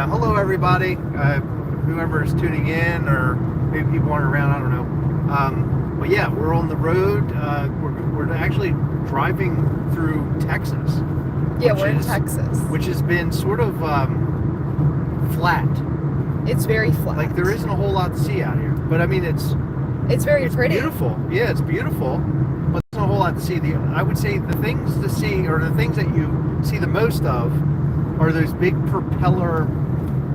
Yeah, hello everybody. Whoever is tuning in, or maybe people aren't around, I don't know. But yeah, we're on the road. We're actually driving through Texas. Yeah, we're in Texas. Which has been sort of flat. It's very flat. Like there isn't a whole lot to see out here. But I mean, it's very pretty. Beautiful. Yeah, it's beautiful. But there's not a whole lot to see. I would say the things to see, or the things that you see the most of, are those big propeller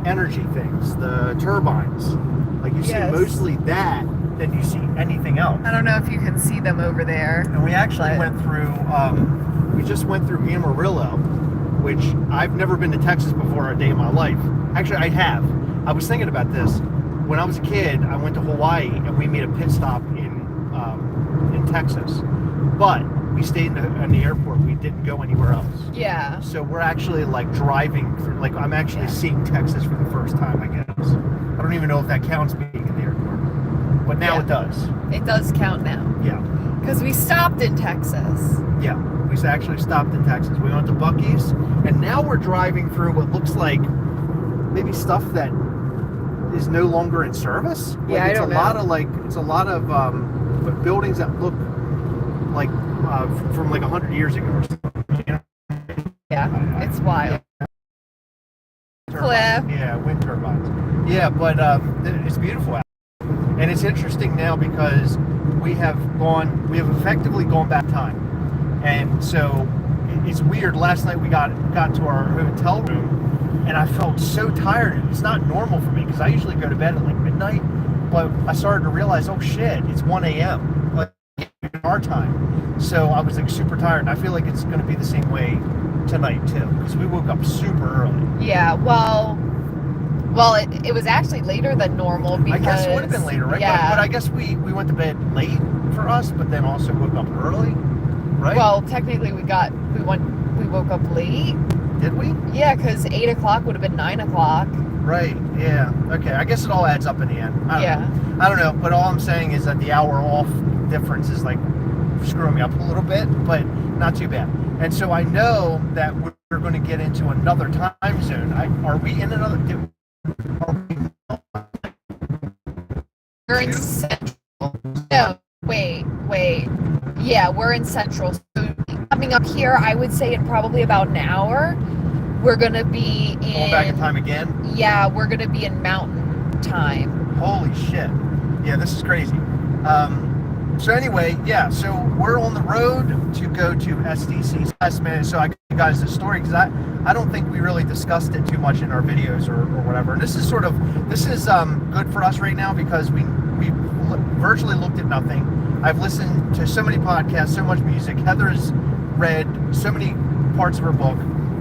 energy things, the turbines. Like you see mostly that than you see anything else. I don't know if you can see them over there. And we actually went through, we just went through Amarillo, which I've never been to Texas before a day in my life. Actually, I have. I was thinking about this. When I was a kid, I went to Hawaii and we made a pit stop in Texas. But we stayed in the airport. We didn't go anywhere else. Yeah. So we're actually like driving through, like I'm actually seeing Texas for the first time, I guess. I don't even know if that counts being in the airport. But now it does. It does count now. Yeah. Because we stopped in Texas. Yeah. We actually stopped in Texas. We went to Buc-ee's, and now we're driving through what looks like maybe stuff that is no longer in service. Like yeah, I don't know. It's a lot of buildings that look like from like 100 years ago or something. You know? Yeah, it's wild. Cliff. Yeah, wind turbines. Yeah, but it's beautiful out. And it's interesting now because we have effectively gone back time. And so it's weird. Last night we got to our hotel room and I felt so tired. It's not normal for me because I usually go to bed at like midnight, but I started to realize, oh shit, it's 1 a.m. like in our time. So I was like super tired, and I feel like it's going to be the same way tonight too because we woke up super early. Yeah, well, it was actually later than normal because... I guess it would have been later, right? Yeah. But I guess we went to bed late for us, but then also woke up early, right? Well, technically we woke up late. Did we? Yeah, because 8 o'clock would have been 9 o'clock. Right, yeah. Okay, I guess it all adds up in the end. I don't know, but all I'm saying is that the hour off difference is like screwing me up a little bit, but not too bad. And so I know that we're going to get into another time zone. Are we in another... We're in Central. No, wait. Yeah, we're in Central. So coming up here, I would say in probably about an hour, we're going to be in... Going back in time again? Yeah, we're going to be in Mountain Time. Holy shit. Yeah, this is crazy. So anyway, yeah, so we're on the road to go to SDCC last minute, so I give you guys the story, because I don't think we really discussed it too much in our videos or whatever. And this is good for us right now, because we virtually looked at nothing. I've listened to so many podcasts, so much music. Heather's read so many parts of her book.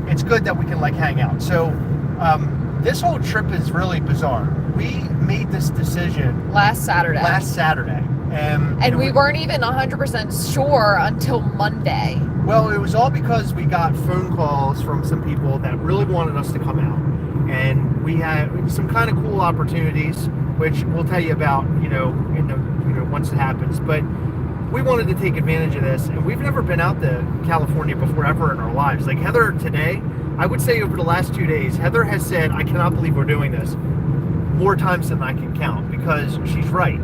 It's good that we can like hang out. So this whole trip is really bizarre. We made this decision last Saturday. And we weren't even 100% sure until Monday. Well, it was all because we got phone calls from some people that really wanted us to come out. And we had some kind of cool opportunities, which we'll tell you about, once it happens. But we wanted to take advantage of this, and we've never been out to California before ever in our lives. Like Heather today, I would say over the last 2 days, Heather has said, I cannot believe we're doing this, more times than I can count, because she's right.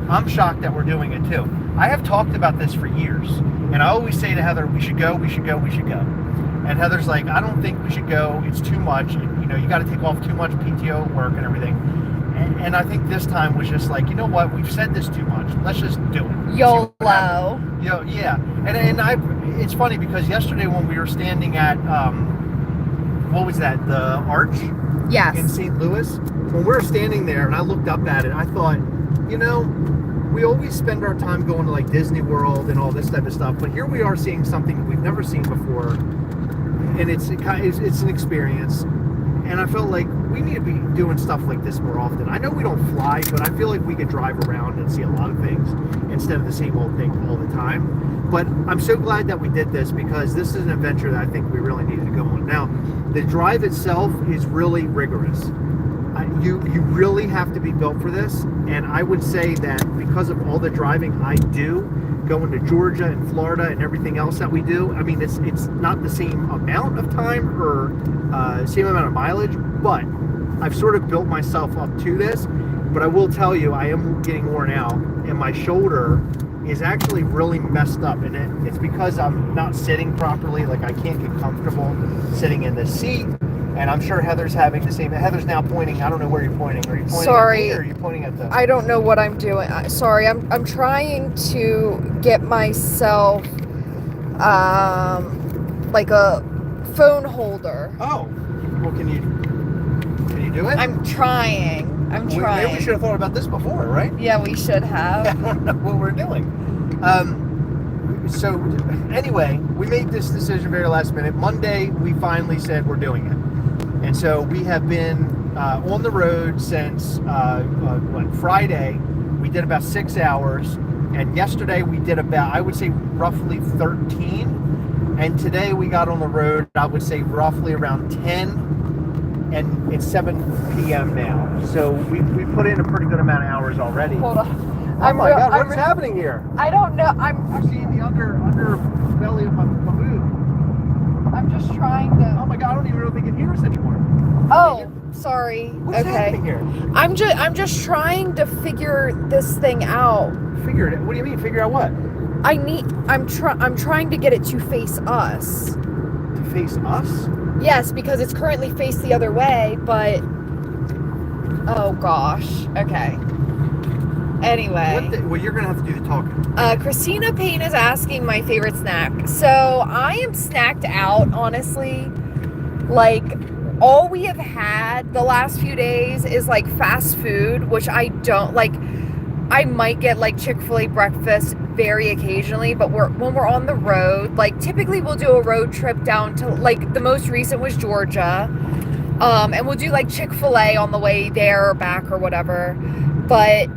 I'm shocked that we're doing it too. I have talked about this for years, and I always say to Heather, we should go. And Heather's like, I don't think we should go. It's too much. You got to take off too much PTO work and everything. And I think this time was just like, you know what? We've said this too much. Let's just do it. YOLO. Yeah. And it's funny because yesterday when we were standing at, what was that? The Arch? Yes. In St. Louis. When we were standing there and I looked up at it, I thought, we always spend our time going to like Disney World and all this type of stuff, but here we are seeing something we've never seen before, and it's an experience. And I felt like we need to be doing stuff like this more often. I know we don't fly, but I feel like we could drive around and see a lot of things instead of the same old thing all the time. But I'm so glad that we did this, because this is an adventure that I think we really needed to go on. Now, the drive itself is really rigorous. You really have to be built for this, and I would say that because of all the driving I do, going to Georgia and Florida and everything else that we do, I mean, it's not the same amount of time or same amount of mileage, but I've sort of built myself up to this, but I will tell you, I am getting worn out, and my shoulder is actually really messed up, and it's because I'm not sitting properly. Like, I can't get comfortable sitting in the seat, and I'm sure Heather's having the same. Heather's now pointing. I don't know where you're pointing. Are you pointing at me, or are you pointing at the... I don't know what I'm doing. Sorry, I'm trying to get myself like a phone holder. Oh, well, can you do it? I'm trying. Maybe we should have thought about this before, right? Yeah, we should have. I don't know what we're doing. So anyway, we made this decision very last minute. Monday, we finally said we're doing it. And so we have been on the road since Friday. We did about 6 hours. And yesterday we did about, I would say, roughly 13. And today we got on the road, I would say, roughly around 10. And it's 7 p.m. now. So we put in a pretty good amount of hours already. Hold on. Oh my God, what's happening here? I don't know. I'm seeing the underbelly of my boot. I'm just trying to. Oh my God, I don't even know if they can hear us anymore. Oh, sorry. What's happening here? I'm just trying to figure this thing out. Figure it. What do you mean? Figure out what? I'm trying to get it to face us. To face us? Yes, because it's currently faced the other way, but oh gosh. Okay. Anyway. Well, you're gonna have to do the talking. Christina Payne is asking my favorite snack. So I am snacked out, honestly. Like, all we have had the last few days is like fast food, which I don't like. I might get like Chick-fil-A breakfast very occasionally, but when we're on the road, like typically we'll do a road trip down to, like, the most recent was Georgia. And we'll do like Chick-fil-A on the way there or back or whatever. But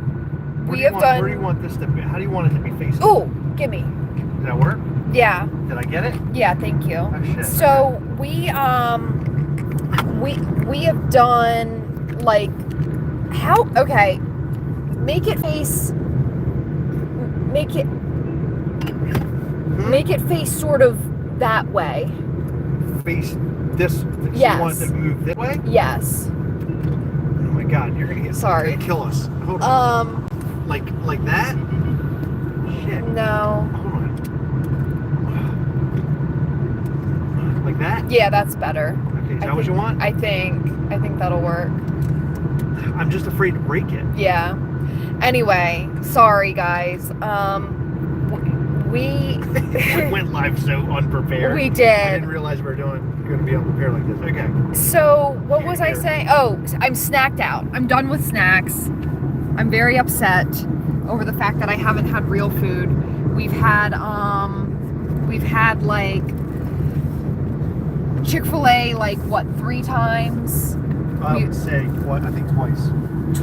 where do you want this to be? How do you want it to be facing? Oh, gimme. Does that work? Yeah. Did I get it? Yeah, thank you. Oh shit. So we have done like make it face sort of that way. Face this? Yes. You want it to move this way? Yes. Oh my God, you're gonna Sorry. You're gonna kill us. Hold on. Like that? Shit. No. Hold on. Like that? Yeah, that's better. Okay, is that what you want? I think that'll work. I'm just afraid to break it. Yeah. Anyway, sorry guys. We went live so unprepared. We did. I didn't realize we were going to be unprepared like this. Okay. So what was I saying? Oh, I'm snacked out. I'm done with snacks. I'm very upset over the fact that I haven't had real food. We've had like Chick-fil-A like what, 3 times? I would say I think twice.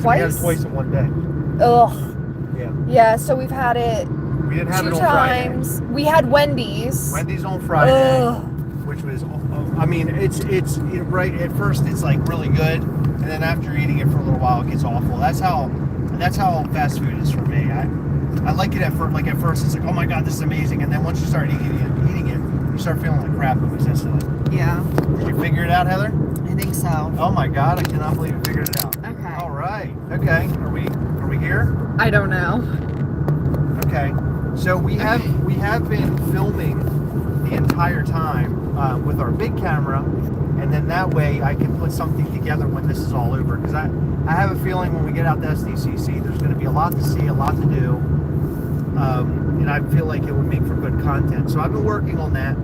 Twice? We had it twice in one day. Ugh. Yeah. Yeah, so we've had it we didn't have 2 it on times. Friday. We had Wendy's. Wendy's on Friday. Ugh. Which was, I mean, it's right at first it's like really good, and then after eating it for a little while it gets awful. That's how fast food is for me. I like it at first it's like, oh my God, this is amazing, and then once you start eating it, you start feeling like crap almost instantly. Yeah. Did you figure it out, Heather? I think so. Oh my God, I cannot believe you figured it out. Okay. All right. Okay. Are we here? I don't know. Okay. So we have been filming the entire time with our big camera, and then that way I can put something together when this is all over, because I have a feeling when we get out to SDCC there's going to be a lot to see, a lot to do, and I feel like it would make for good content. So I've been working on that.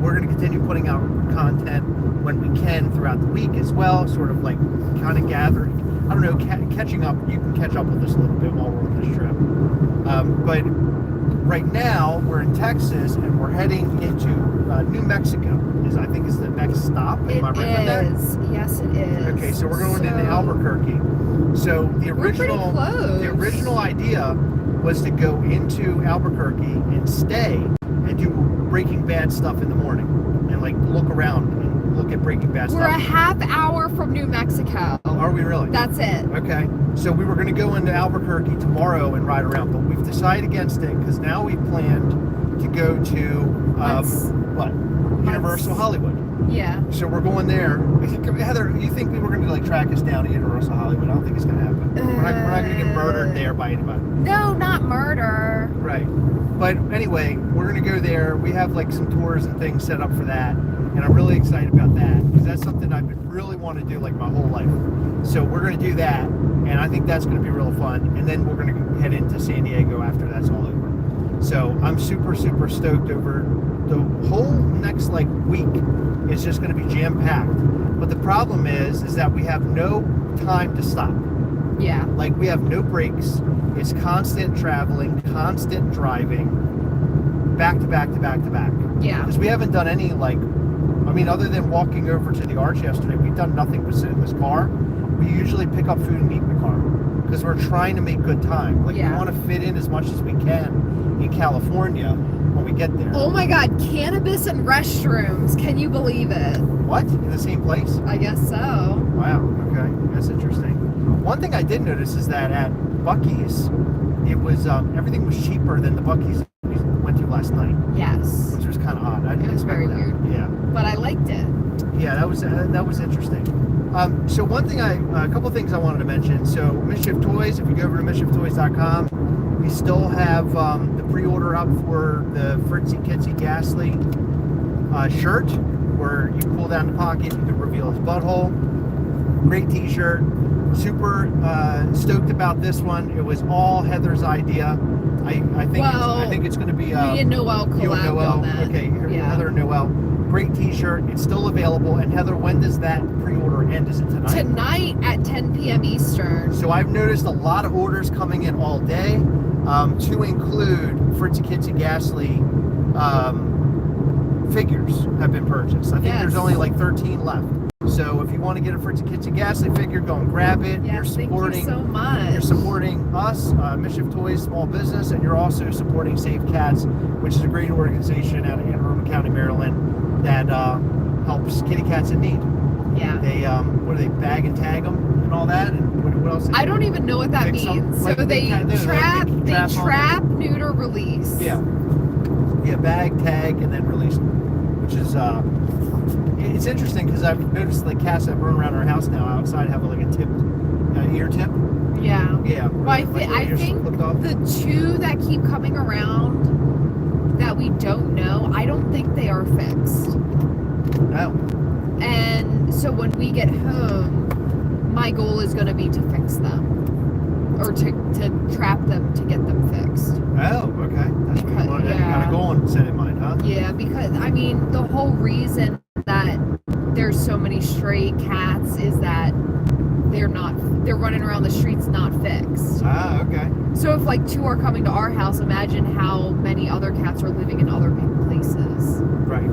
We're going to continue putting out content when we can throughout the week as well, sort of like kind of gathering, I don't know, catching up. You can catch up with us a little bit while we're on this trip. But right now we're in Texas and we're heading into New Mexico. I think is the next stop. Am I right with that? Yes, it is. Okay, so we're going into Albuquerque. So the original idea was to go into Albuquerque and stay and do Breaking Bad stuff in the morning and like look around and look at Breaking Bad stuff. We're a half hour from New Mexico. Are we really? That's it. Okay. So we were going to go into Albuquerque tomorrow and ride around, but we've decided against it because now we planned to go to What? Universal Hollywood. Yeah. So we're going there. Heather, you think we were going to like track us down to Universal Hollywood? I don't think it's going to happen. We're not going to get murdered there by anybody. No, not murder. Right. But anyway, we're going to go there. We have like some tours and things set up for that. And I'm really excited about that because that's something I've been really wanting to do like my whole life. So we're going to do that. And I think that's going to be real fun. And then we're going to head into San Diego after that's all over. So I'm super, super stoked over the whole next like week. Is just going to be jam-packed. But the problem is that we have no time to stop. Yeah. Like we have no breaks. It's constant traveling, constant driving, back to back to back to back. Yeah. Because we haven't done any like, I mean, other than walking over to the arch yesterday, we've done nothing but sit in this car. We usually pick up food and eat in the car because we're trying to make good time. Like we want to fit in as much as we can in California when we get there. Oh my God, cannabis and restrooms. Can you believe it? What? In the same place? I guess so. Wow, okay. That's interesting. One thing I did notice is that at Buc-ee's, it was, everything was cheaper than the Buc-ee's we went to last night. Yes. Which was kind of odd. I didn't It was expect very that. weird. Yeah. But I liked it. Yeah, that was interesting. So one thing a couple of things I wanted to mention. So Mischief Toys, if you go over to mischieftoys.com, we still have the pre-order up for the Fritzy Kitsy Ghastly shirt, where you pull down the pocket, you can reveal his butthole. Great t-shirt. Super stoked about this one. It was all Heather's idea. I think it's going to be me and Noel collabed on that. Okay, Heather and Noel. Great t-shirt. It's still available. And Heather, when does that pre-order end? Is it tonight? Tonight at 10 p.m. Eastern. So I've noticed a lot of orders coming in all day, to include Fritzy Kitsy Ghastly figures have been purchased. I think there's only like 13 left. So if you want to get a Fritzy Kitsy Ghastly figure, go and grab it. Yes, You're supporting, thank you so much. You're supporting us, Mischief Toys Small Business, and you're also supporting Safe Cats, which is a great organization out of Anne Arundel County, Maryland, that helps kitty cats in need. Yeah. They what do they bag and tag them and all that, and what else? I don't even know what that means. So they trap, neuter, release. Yeah, bag, tag, and then release them, which is it's interesting because I've noticed like cats that run around our house now outside have like a tipped ear tip. Yeah. Yeah. Well, I think the two that keep coming around that we don't know, I don't think they are fixed. No. And so when we get home, my goal is going to be to fix them, or to trap them to get them fixed. Oh, okay. That's what you want. You got to go and set in mind, huh? Yeah, because I mean the whole reason that there's so many stray cats is that they're running around the streets not fixed. Ah, okay. So if like two are coming to our house, imagine how many other cats are living in other places. Right.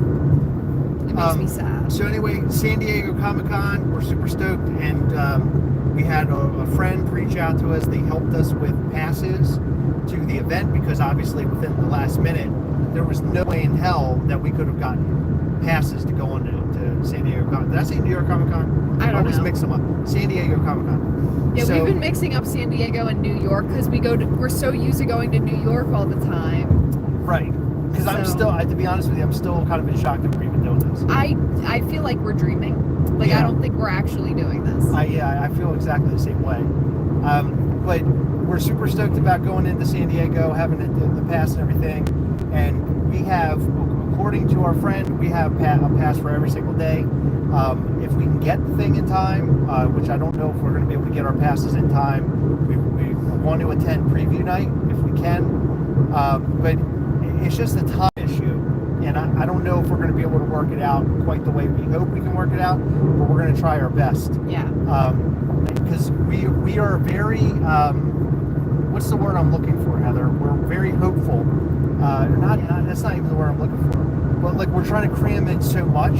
It makes me sad. So anyway, San Diego Comic-Con, we're super stoked, and we had a friend reach out to us. They helped us with passes to the event because obviously within the last minute, there was no way in hell that we could have gotten passes to go on to San Diego Comic-Con. Did I say New York Comic-Con? I always mix them up. San Diego Comic-Con. Yeah, we've been mixing up San Diego and New York because we're so used to going to New York all the time. Right. Because I'm still, to be honest with you, I'm still kind of in shock that we're even doing this. I feel like we're dreaming. Like, I don't think we're actually doing this. I feel exactly the same way. But we're super stoked about going into San Diego, having the pass and everything. And we have, according to our friend, we have a pass for every single day. If we can get the thing in time, which I don't know if we're going to be able to get our passes in time, we want to attend preview night if we can. But it's just a time issue. And I don't know if we're going to be able to work it out quite the way we hope we can work it out, but we're going to try our best. Yeah. Because we are very, what's the word I'm looking for, Heather? We're very hopeful. That's not even the word I'm looking for. But like we're trying to cram in so much.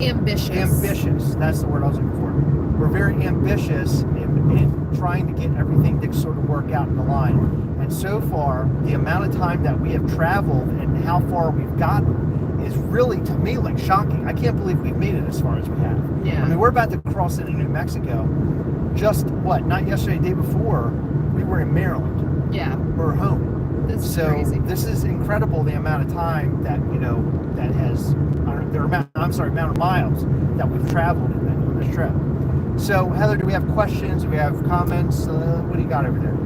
Ambitious. That's the word I was looking for. We're very ambitious in trying to get everything to sort of work out in the line. And so far, the amount of time that we have traveled and how far we've gotten is really, to me, like shocking. I can't believe we've made it as far as we have. Yeah. I mean, we're about to cross into New Mexico. Just not yesterday, the day before, we were in Maryland. Yeah. We're home. This is So crazy. this is incredible, the amount of time that, that has, amount of miles that we've traveled on this trip. So Heather, do we have questions? Do we have comments? What do you got over there?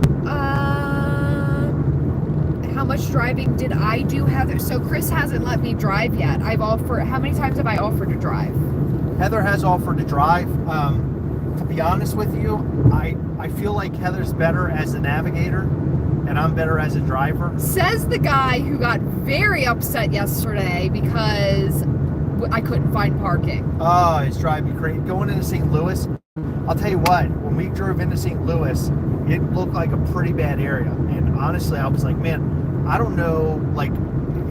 How much driving did I do, Heather? So Chris hasn't let me drive yet. How many times have I offered to drive? Heather has offered to drive. To be honest with you, I feel like Heather's better as a navigator and I'm better as a driver. Says the guy who got very upset yesterday because I couldn't find parking. Oh, it's driving me crazy. Going into St. Louis, I'll tell you what, when we drove into St. Louis, it looked like a pretty bad area. And honestly, I was like, man, I don't know, like,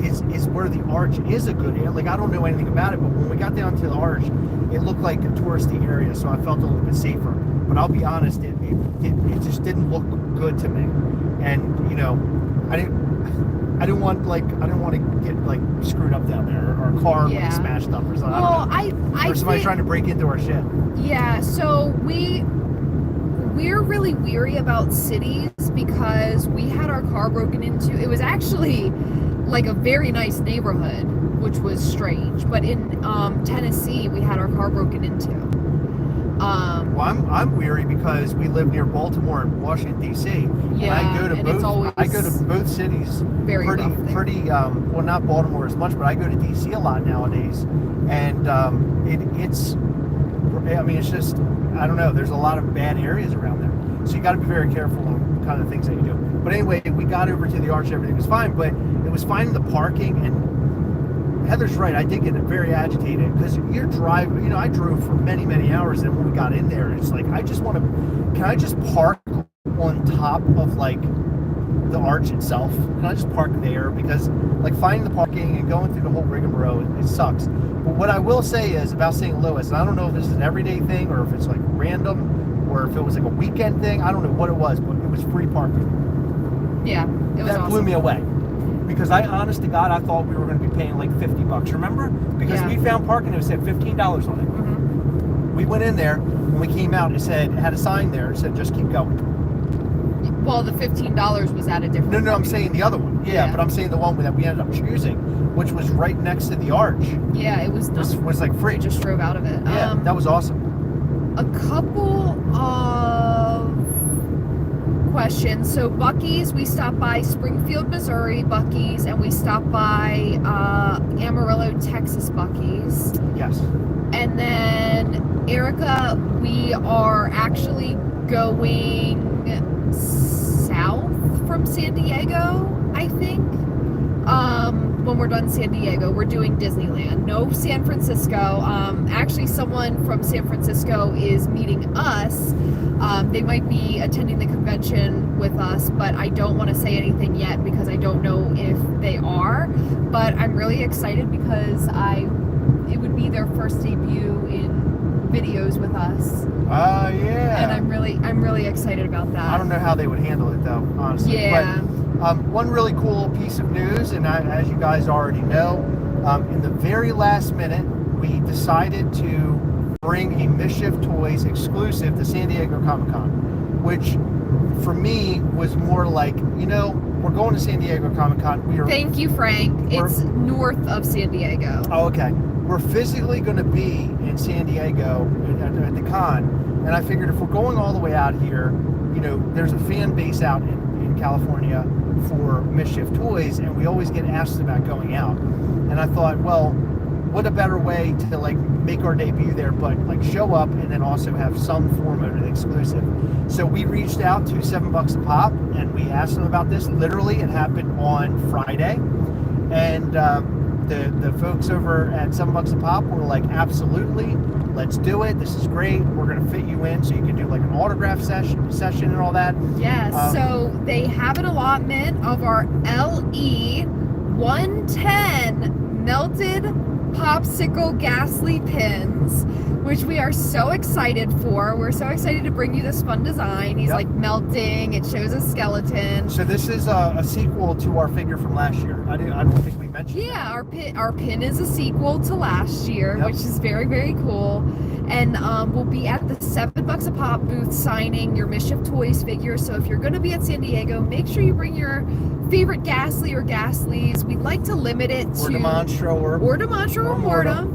is where the arch is a good area. Like, I don't know anything about it, but when we got down to the arch, it looked like a touristy area, so I felt a little bit safer. But I'll be honest, it just didn't look good to me. And, I didn't want to get like screwed up down there, or a car like smashed up or something. Well, or somebody trying to break into our shit. Yeah, so we're really weary about cities because we had our car broken into. It was actually like a very nice neighborhood, which was strange. But in Tennessee, we had our car broken into. Well, I'm weary because we live near Baltimore and Washington D.C. Yeah, and I go to both cities. Very pretty. Well, not Baltimore as much, but I go to D.C. a lot nowadays, and it's. I mean, it's just, I don't know. There's a lot of bad areas around there, so you got to be very careful on the kind of things that you do. But anyway, we got over to the arch, everything was fine, but it was finding the parking. And Heather's right, I did get very agitated because you're driving. I drove for many, many hours, and when we got in there, it's like, can I just park on top of like the arch itself? Can I just park there? Because like finding the parking and going through the whole rigmarole, it sucks. But what I will say is about St. Louis, and I don't know if this is an everyday thing or if it's like random or if it was like a weekend thing. I don't know what it was, but it was free parking. Yeah, it was that blew me away. Because honest to God, I thought we were going to be paying like $50. Remember? Because we found parking, it said $15 on it. Mm-hmm. We went in there, when we came out, it had a sign there, it said, just keep going. Well, the $15 was at a different. No, I'm saying the other one. Yeah, but I'm saying the one that we ended up choosing, which was right next to the arch. Yeah, it was. Was like free. Just drove out of it. Yeah, that was awesome. A couple of questions. So Buc-ee's, we stopped by Springfield, Missouri Buc-ee's, and we stopped by Amarillo, Texas Buc-ee's. Yes. And then Erica, we are actually going south from San Diego, I think. When we're done San Diego, we're doing Disneyland. No San Francisco. Actually, someone from San Francisco is meeting us. They might be attending the convention with us, but I don't want to say anything yet because I don't know if they are. But I'm really excited because it would be their first debut in videos with us. Yeah. And I'm really excited about that. I don't know how they would handle it though, honestly. Yeah. But one really cool piece of news, and as you guys already know, in the very last minute, we decided to bring a Mischief Toys exclusive to San Diego Comic-Con, which for me was more like, we're going to San Diego Comic-Con. Thank you, Frank. It's north of San Diego. Oh, okay. We're physically going to be in San Diego at the con, and I figured if we're going all the way out here, there's a fan base out in California for Mischief Toys, and we always get asked about going out. And I thought, well, what a better way to like make our debut there, but like show up and then also have some form of an exclusive. So we reached out to $7 a pop, and we asked them about this. Literally, it happened on Friday, and the folks over at $7 a pop were like, absolutely, let's do it. This is great. We're gonna fit you in so you can do like an autograph session and all that. Yes. So they have an allotment of our LE 110 melted popsicle Ghastly pins, which we are so excited for. We're so excited to bring you this fun design. He's like melting. It shows a skeleton. So this is a sequel to our figure from last year. I don't think we mentioned. Yeah, our pin is a sequel to last year, which is very, very cool. And we'll be at the $7 a pop booth signing your Mischief Toys figures. So if you're going to be at San Diego, make sure you bring your favorite Ghastly or Ghastlies. We'd like to limit it to... Or Demonstro or Mortem.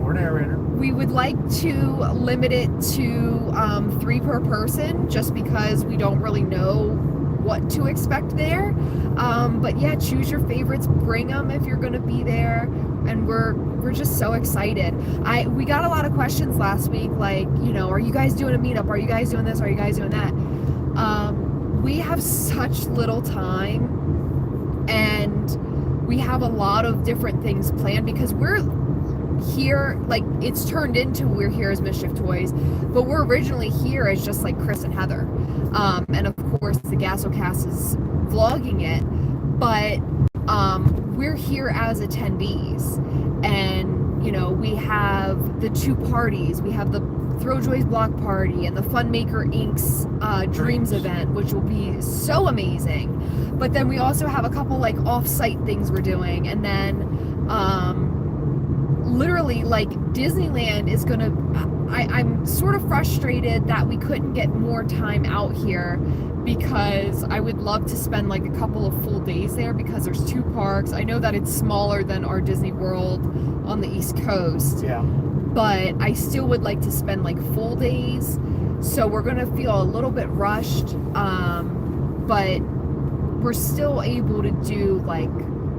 Or Narrator. We would like to limit it to 3 per person, just because we don't really know what to expect there. But yeah, choose your favorites, bring them if you're going to be there, and we're just so excited. We got a lot of questions last week, like, are you guys doing a meetup? Are you guys doing this? Are you guys doing that? We have such little time, and we have a lot of different things planned because we're here, like, it's turned into we're here as Mischief Toys, but we're originally here as just like Chris and Heather, and of course the Gastlecast is vlogging it, but we're here as attendees, and we have the 2 parties. We have the Throwjoys block party and the Funmaker Inc.'s Dreams event, which will be so amazing. But then we also have a couple like off-site things we're doing, and then literally, like, Disneyland is gonna... I'm sort of frustrated that we couldn't get more time out here, because I would love to spend like a couple of full days there, because there's 2 parks. I know that it's smaller than our Disney World on the East Coast. Yeah. But I still would like to spend like full days. So we're gonna feel a little bit rushed, but we're still able to do like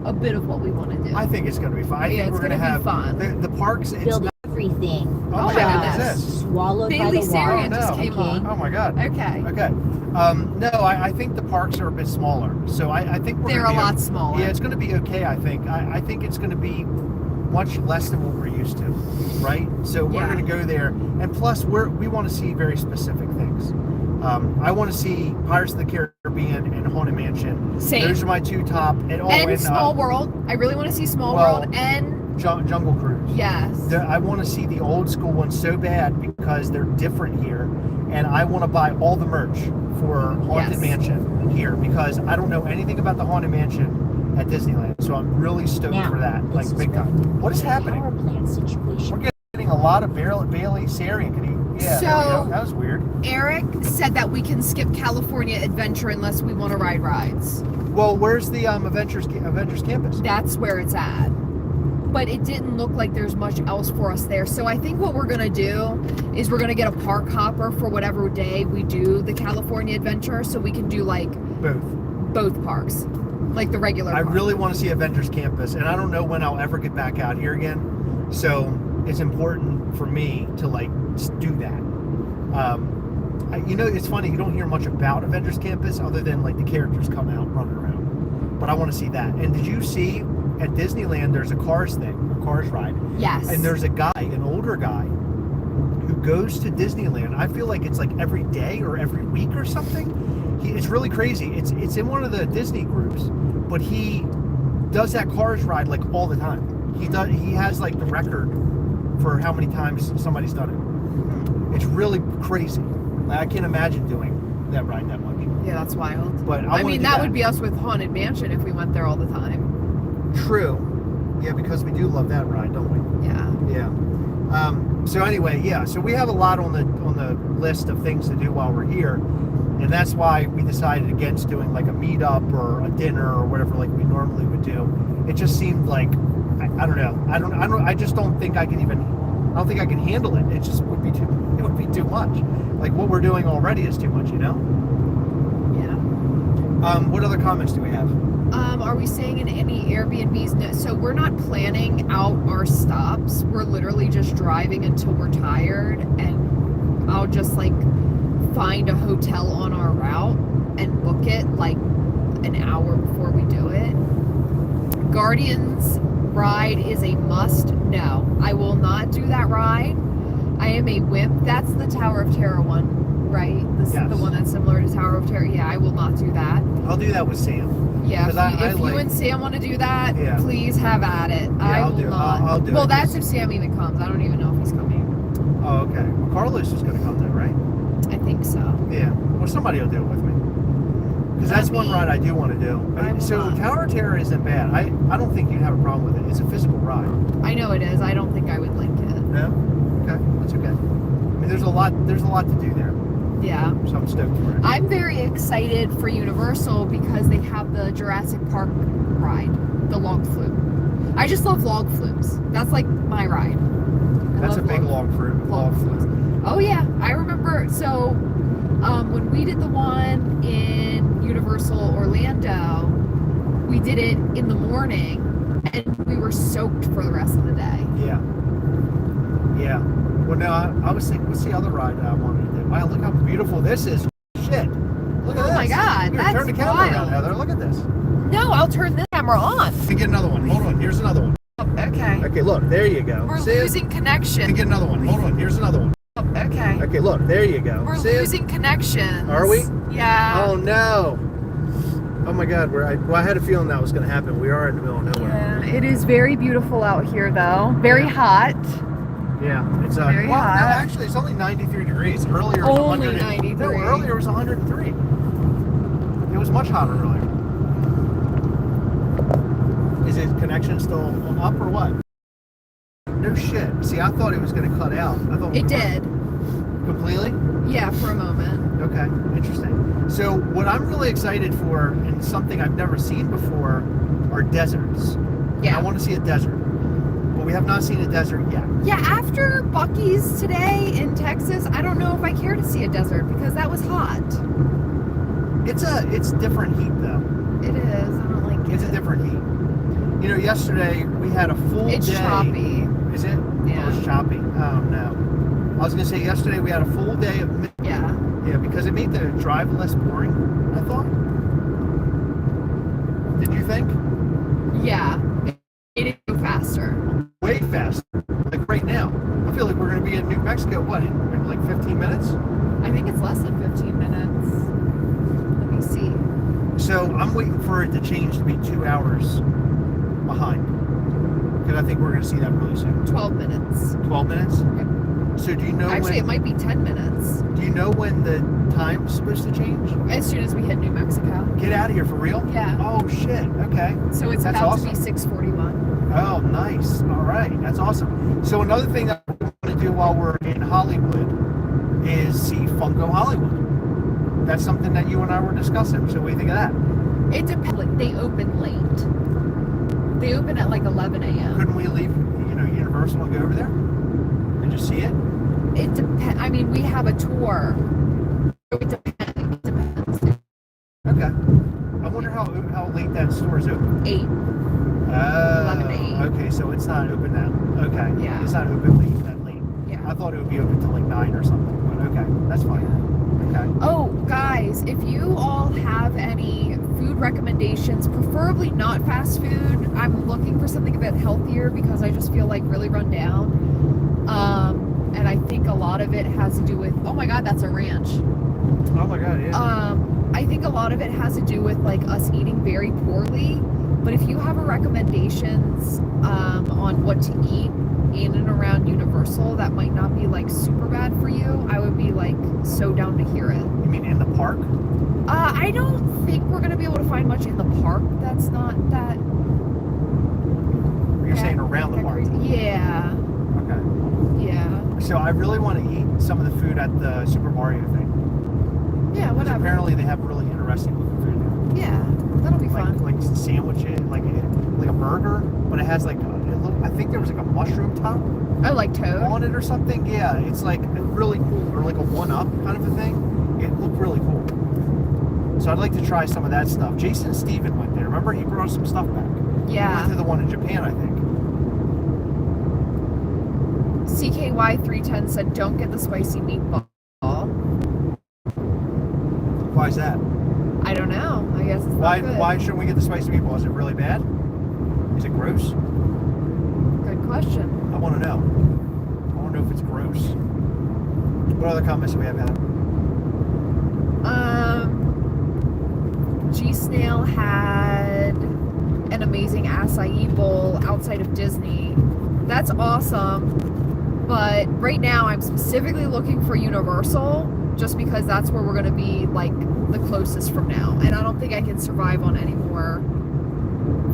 a bit of what we want to do. I think it's going to be fun. I think we're going to have fun. The parks. It's Build not, everything. oh my God, what is this? Swallowed Bailey by the water. Sarian just came on. Oh my God. Okay. No, I think the parks are a bit smaller. So I think They're a lot smaller. Yeah, it's going to be okay, I think. I think it's going to be much less than what we're used to, right? So we're going to go there. And plus, we want to see very specific things. I want to see Pirates of the Caribbean and Haunted Mansion. Same. Those are my 2 top. And Small World. I really want to see Small World and Jungle Cruise. Yes. I want to see the old school ones so bad because they're different here, and I want to buy all the merch for Haunted Mansion here, because I don't know anything about the Haunted Mansion at Disneyland, so I'm really stoked for that, like big time. What is happening? Power plant situation. We're getting a lot of Bailey Sarian. Yeah, so that was weird. Eric said that we can skip California Adventure unless we want to ride rides. Well, where's the Avengers campus? That's where it's at. But it didn't look like there's much else for us there. So I think what we're going to do is we're going to get a park hopper for whatever day we do the California Adventure, so we can do like both parks, like the regular I park. really want to see Avengers campus, and I don't know when I'll ever get back out here again. So it's important for me to like do that. It's funny, you don't hear much about Avengers campus other than like the characters come out running around, but I want to see that. And did you see at Disneyland there's a Cars ride? Yes. And there's a guy, an older guy, who goes to Disneyland. I feel like it's like every day or every week or something. It's really crazy. It's in one of the Disney groups, but he does that Cars ride like all the time. He has like the record for how many times somebody's done it. It's really crazy. I can't imagine doing that ride that much. Yeah, that's wild. But I mean, that would be us with Haunted Mansion if we went there all the time. True. Yeah, because we do love that ride, don't we? Yeah. Yeah. So anyway, yeah. So we have a lot on the list of things to do while we're here, and that's why we decided against doing like a meetup or a dinner or whatever like we normally would do. It just seemed like I don't know. I just don't think I can handle it. It just would be too much. Like what we're doing already is too much, Yeah. What other comments do we have? Are we staying in any Airbnbs? No, so we're not planning out our stops. We're literally just driving until we're tired, and I'll just like find a hotel on our route and book it like an hour before we do it. Guardians ride is a must. No, I will not do that ride. I am a wimp. That's the Tower of Terror one, right? This is the one that's similar to Tower of Terror. Yeah, I will not do that. I'll do that with Sam. Yeah, if you and Sam want to do that, please have at it. Yeah, I will not. I'll do it. Well, that's if Sam even comes. I don't even know if he's coming. Oh, okay. Well, Carlos is going to come then, right? I think so. Yeah. Well, somebody will do it with me. Because that's one ride I do want to do. So Tower of Terror isn't bad. I don't think you'd have a problem with it. It's a physical ride. I know it is. I don't think I would like it. No? Okay, that's okay. I mean, there's a lot to do there, Yeah. so I'm stoked for it. I'm very excited for Universal because they have the Jurassic Park ride, the log flume. I just love log flumes. That's like my ride. That's a big log flume. Oh yeah, I remember. So when we did the one in Universal Orlando, we did it in the morning, and we were soaked for the rest of the day. Yeah. Yeah. Well, no, I was thinking, what's the other ride that I wanted to do? Wow, look how beautiful this is. Shit. Look at this. Oh my God, Here, that's turn the camera wild. around, Heather. Look at this. No, I'll turn this camera on. Let me get another one. Hold on. Here's another one. Okay. Okay, look. There you go. We're See losing connection. Let me get another one. Hold on. Here's another one. Okay. Okay, look. There you go. We're See losing connections. Are we? Yeah. Oh, no. Oh, my God. I had a feeling that was going to happen. We are in the middle of nowhere. Yeah, it is very beautiful out here, though. Very hot. Yeah, it's Very well, hot. no, actually, it's only 93 degrees. Earlier, it was Only 100. 93. No, earlier it was 103. It was much hotter earlier. Is his connection still up or what? No shit. See, I thought it was going to cut out. I thought It did. completely. Yeah, for a moment. Okay, interesting. So, what I'm really excited for, and something I've never seen before, are deserts. Yeah. I want to see a desert, but we have not seen a desert yet. Yeah, after Buc-ee's today in Texas, I don't know if I care to see a desert because that was hot. It's different heat though. It is. I don't like it. It's a different heat. You know, yesterday we had a full day. It's choppy. Is it? Yeah. Oh, it's choppy. Oh no. I was gonna say yesterday we had a full day of. Yeah. Yeah, because it made the drive less boring, I thought. Did you think? Yeah. It is faster. Way faster. Like right now. I feel like we're gonna be in New Mexico, what, in like 15 minutes? I think it's less than 15 minutes. Let me see. So I'm waiting for it to change to be 2 hours behind. Because I think we're gonna see that really soon. 12 minutes. 12 minutes? Yep. So do you know Actually, it might be 10 minutes. Do you know when the time's supposed to change? As soon as we hit New Mexico. Get out of here, for real? Yeah. Oh shit. Okay. So it's That's about awesome. to be 6:41. Oh, nice. All right. That's awesome. So another thing that we want to do while we're in Hollywood is see Funko Hollywood. That's something that you and I were discussing. So what do you think of that? It depends. They open late. They open at like 11 a.m. Couldn't we leave, Universal and go over there and just see it? It depends. I mean, we have a tour. It depends. Okay. I wonder how late that store is open. 8. 11 to 8. Okay, so it's not open that. Okay. Yeah. It's not open that late. Yeah. I thought it would be open till like 9 or something. But okay, that's fine. Okay. Oh, guys, if you all have any food recommendations, preferably not fast food. I'm looking for something a bit healthier because I just feel like really run down. And I think a lot of it has to do with, oh my God, that's a ranch. Oh my God, yeah. I think a lot of it has to do with like us eating very poorly. But if you have recommendations on what to eat in and around Universal that might not be like super bad for you, I would be like so down to hear it. You mean in the park? I don't think we're gonna be able to find much in the park that's not that. You're saying around the park? Yeah. Okay. Yeah. So I really want to eat some of the food at the Super Mario thing. Yeah, Because whatever. apparently they have really interesting looking food there. Yeah, that'll be fun. Like sandwiches, like a burger, but it has like I think there was like a mushroom top I like toad. on it or something. Yeah, it's like really cool, or like a one-up kind of a thing. It looked really cool. So I'd like to try some of that stuff. Jason and Steven went there. Remember, he brought some stuff back. We Yeah. went to the one in Japan, I think. CKY310 said, "Don't get the spicy meatball." Why is that? I don't know. I guess it's Why not good. why shouldn't we get the spicy meatball? Is it really bad? Is it gross? Good question. I want to know. I want to know if it's gross. What other comments do we have, Heather? G Snail had an amazing acai bowl outside of Disney. That's awesome. But right now I'm specifically looking for Universal just because that's where we're going to be like the closest from now. And I don't think I can survive on any more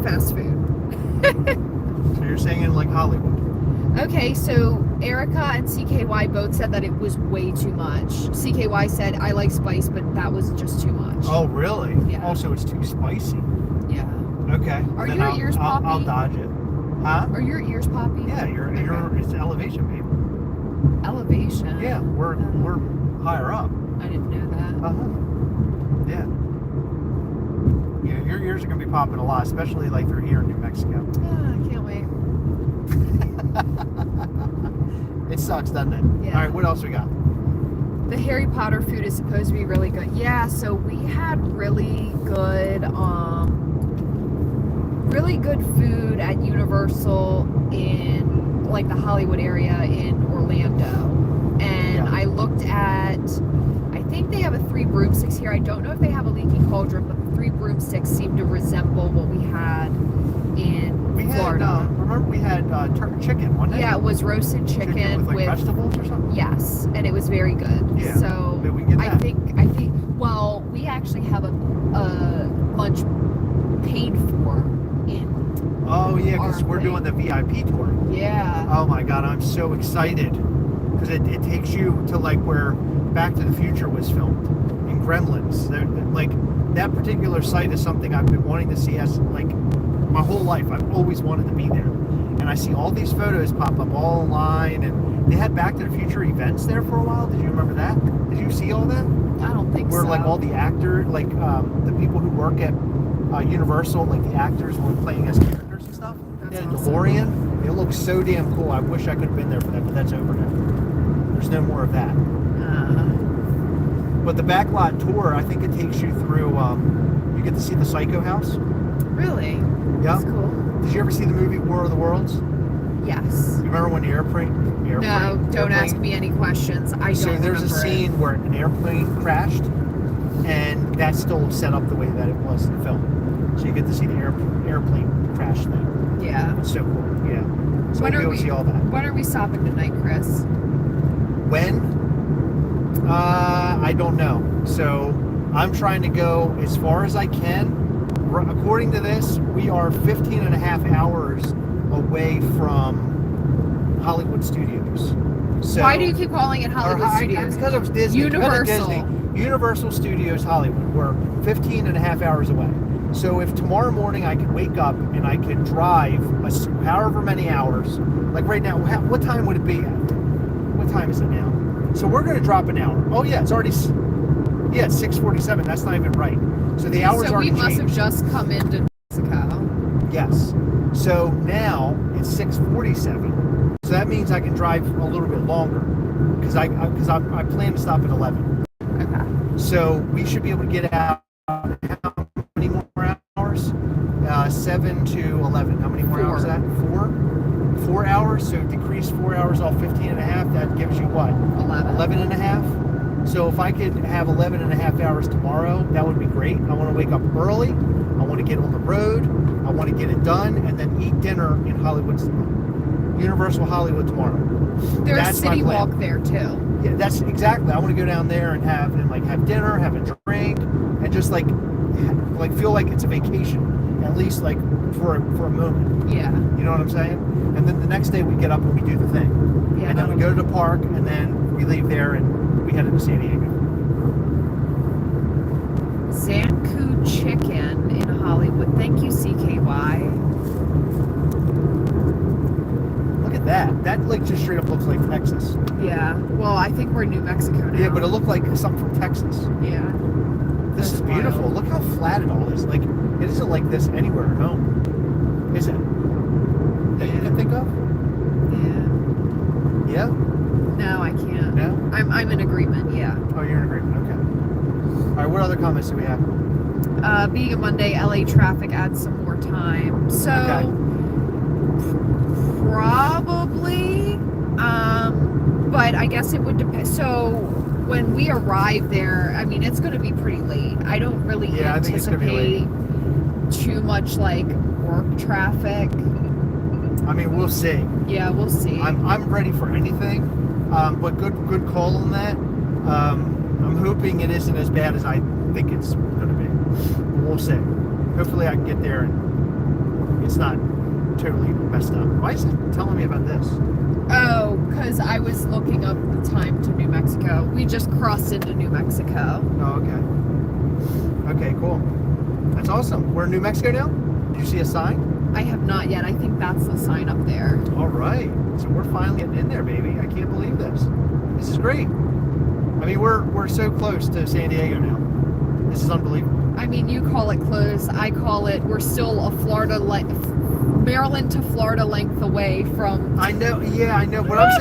fast food. So you're saying in like Hollywood? Okay, so Erica and CKY both said that it was way too much. CKY said, I like spice, but that was just too much. Oh, really? Yeah. Also, it's too spicy. Yeah. Okay. Are then your ears poppy? I'll dodge it. Huh? Are your ears poppy? Yeah, it's elevation, babe. Elevation? Yeah, we're higher up. I didn't know that. Yeah. Yeah, your ears are gonna be popping a lot, especially like through here in New Mexico. Yeah, I can't wait. It sucks, doesn't it? Yeah. All right, what else we got? The Harry Potter food is supposed to be really good. Yeah, so we had really good food at Universal in like the Hollywood area in Orlando. And Yeah. I looked at, I think they have a Three Broomsticks here. I don't know if they have a Leaky Cauldron, but the Three Broomsticks seem to resemble what we had in Florida. Remember we had chicken, wasn't it? Yeah, it was roasted chicken with like vegetables or something? yes, and it was very good. Yeah. So Maybe we can get I that. think well, we actually have a lunch paid for in Oh yeah, because our we're thing. doing the VIP tour. Yeah. Oh my god, I'm so excited. Because it takes you to like where Back to the Future was filmed in Gremlins. Like that particular site is something I've been wanting to see as like my whole life. I've always wanted to be there. And I see all these photos pop up all online, and they had Back to the Future events there for a while. Did you remember that? Did you see all that? I don't think Where so. like all the actors, like the people who work at Universal, like the actors were playing as characters and stuff. That's They had a awesome. DeLorean. It looks so damn cool. I wish I could have been there for that, but that's over now. There's no more of that. But the backlot tour, I think it takes you through. You get to see the Psycho House. Really? Yeah. That's cool. Did you ever see the movie War of the Worlds? Yes. You remember when the airplane No, don't ask me any questions. I don't So there's a remember it. scene where an airplane crashed, and that's still set up the way that it was in the film. So you get to see the airplane crash thing. Yeah. It's so cool. Yeah. So When we'll be are able to see all that. When are we stopping tonight, Chris? When? I don't know. So I'm trying to go as far as I can. According to this, we are 15 and a half hours away from Hollywood Studios. So, Why do you keep calling it Hollywood Studios? Because of Disney. Universal. Because of Disney. Universal Studios Hollywood. We're 15 and a half hours away. So if tomorrow morning I could wake up and I could drive however many hours, like right now, what time would it be at? What time is it now? So we're going to drop an hour. Oh yeah, it's already, yeah, it's 6:47. That's not even right. So the hours So already we must have changed. just come into Mexico. Yes. So now it's 6:47. So that means I can drive a little bit longer because I plan to stop at 11. Okay. So we should be able to get out how many more hours? 7 to 11. How many more 4. hours is that? 4? 4 hours. So decrease 4 hours off 15 and a half. That gives you what? 11. 11 and a half. So if I could have 11 and a half hours tomorrow, that would be great. I want to wake up early. I want to get on the road. I want to get it done and then eat dinner in Hollywood, Universal Hollywood tomorrow. There's a That's my city plan. walk there too. Yeah, that's exactly. I want to go down there and have dinner, have a drink, and just like feel like it's a vacation, at least like for a moment. Yeah. You know what I'm saying? And then the next day we get up and we do the thing, Yeah. and then we go to the park, and then we leave there and we head into San Diego. Zanku Chicken in Hollywood. Thank you, CKY. Look at that. That like just straight up looks like Texas. Yeah. Well, I think we're in New Mexico now. Yeah, but it looked like something from Texas. Yeah. This is beautiful. wild. Look how flat it all is. Like it isn't like this anywhere at home, is it? That you can think of? Yeah. Yeah. No, I can't. No. I'm in agreement. Yeah. Oh, you're in agreement. Okay. All right. What other comments do we have? Being a Monday, LA traffic adds some more time. So Okay. probably, but I guess it would depend. So when we arrive there, I mean, it's going to be pretty late. I don't really Yeah, I think it's gonna be late. anticipate too much like work traffic. I mean, we'll see. Yeah, we'll see. I'm ready for anything, but good call on that. I'm hoping it isn't as bad as I think it's going to be. But we'll see. Hopefully, I can get there and it's not totally messed up. Why is it telling me about this? Oh, because I was looking up the time to New Mexico. We just crossed into New Mexico. Oh, okay. Okay, cool. That's awesome. We're in New Mexico now? Did you see a sign? I have not yet. I think that's the sign up there. All right. So we're finally getting in there, baby. I can't believe this. This is great. I mean, we're so close to San Diego now. This is unbelievable. I mean, you call it close. I call it, we're still a Maryland to Florida length away from. I know. Yeah, I know. What I'm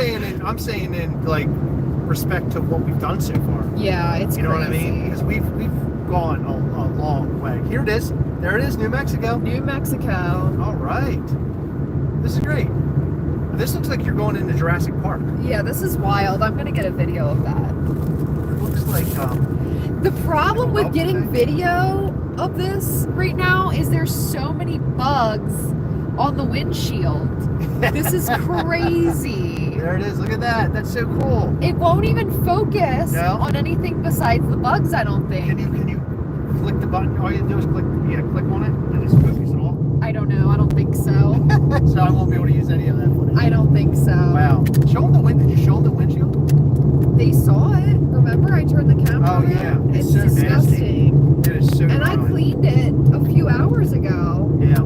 saying in like respect to what we've done so far. Yeah, it's You know crazy. what I mean? Because we've gone a long way. Here it is. There it is, New Mexico. New Mexico. All right. This is great. This looks like you're going into Jurassic Park. Yeah, this is wild. I'm gonna get a video of that. It looks like The problem with getting Okay. video of this right now is there's so many bugs on the windshield. This is crazy. There it is. Look at that. That's so cool. It won't even focus No? on anything besides the bugs, I don't think. Can you click the button? All you do is click on it and it's focus it all. I don't know. I don't think so. So I won't be able to use any of that footage. I don't think so. Wow. Show them the wind. Did you show them the windshield? They saw it. Remember, I turned the camera Oh, on? yeah. It's It's so nasty. disgusting. It is so And I gnarly. cleaned it a few hours ago. Yeah.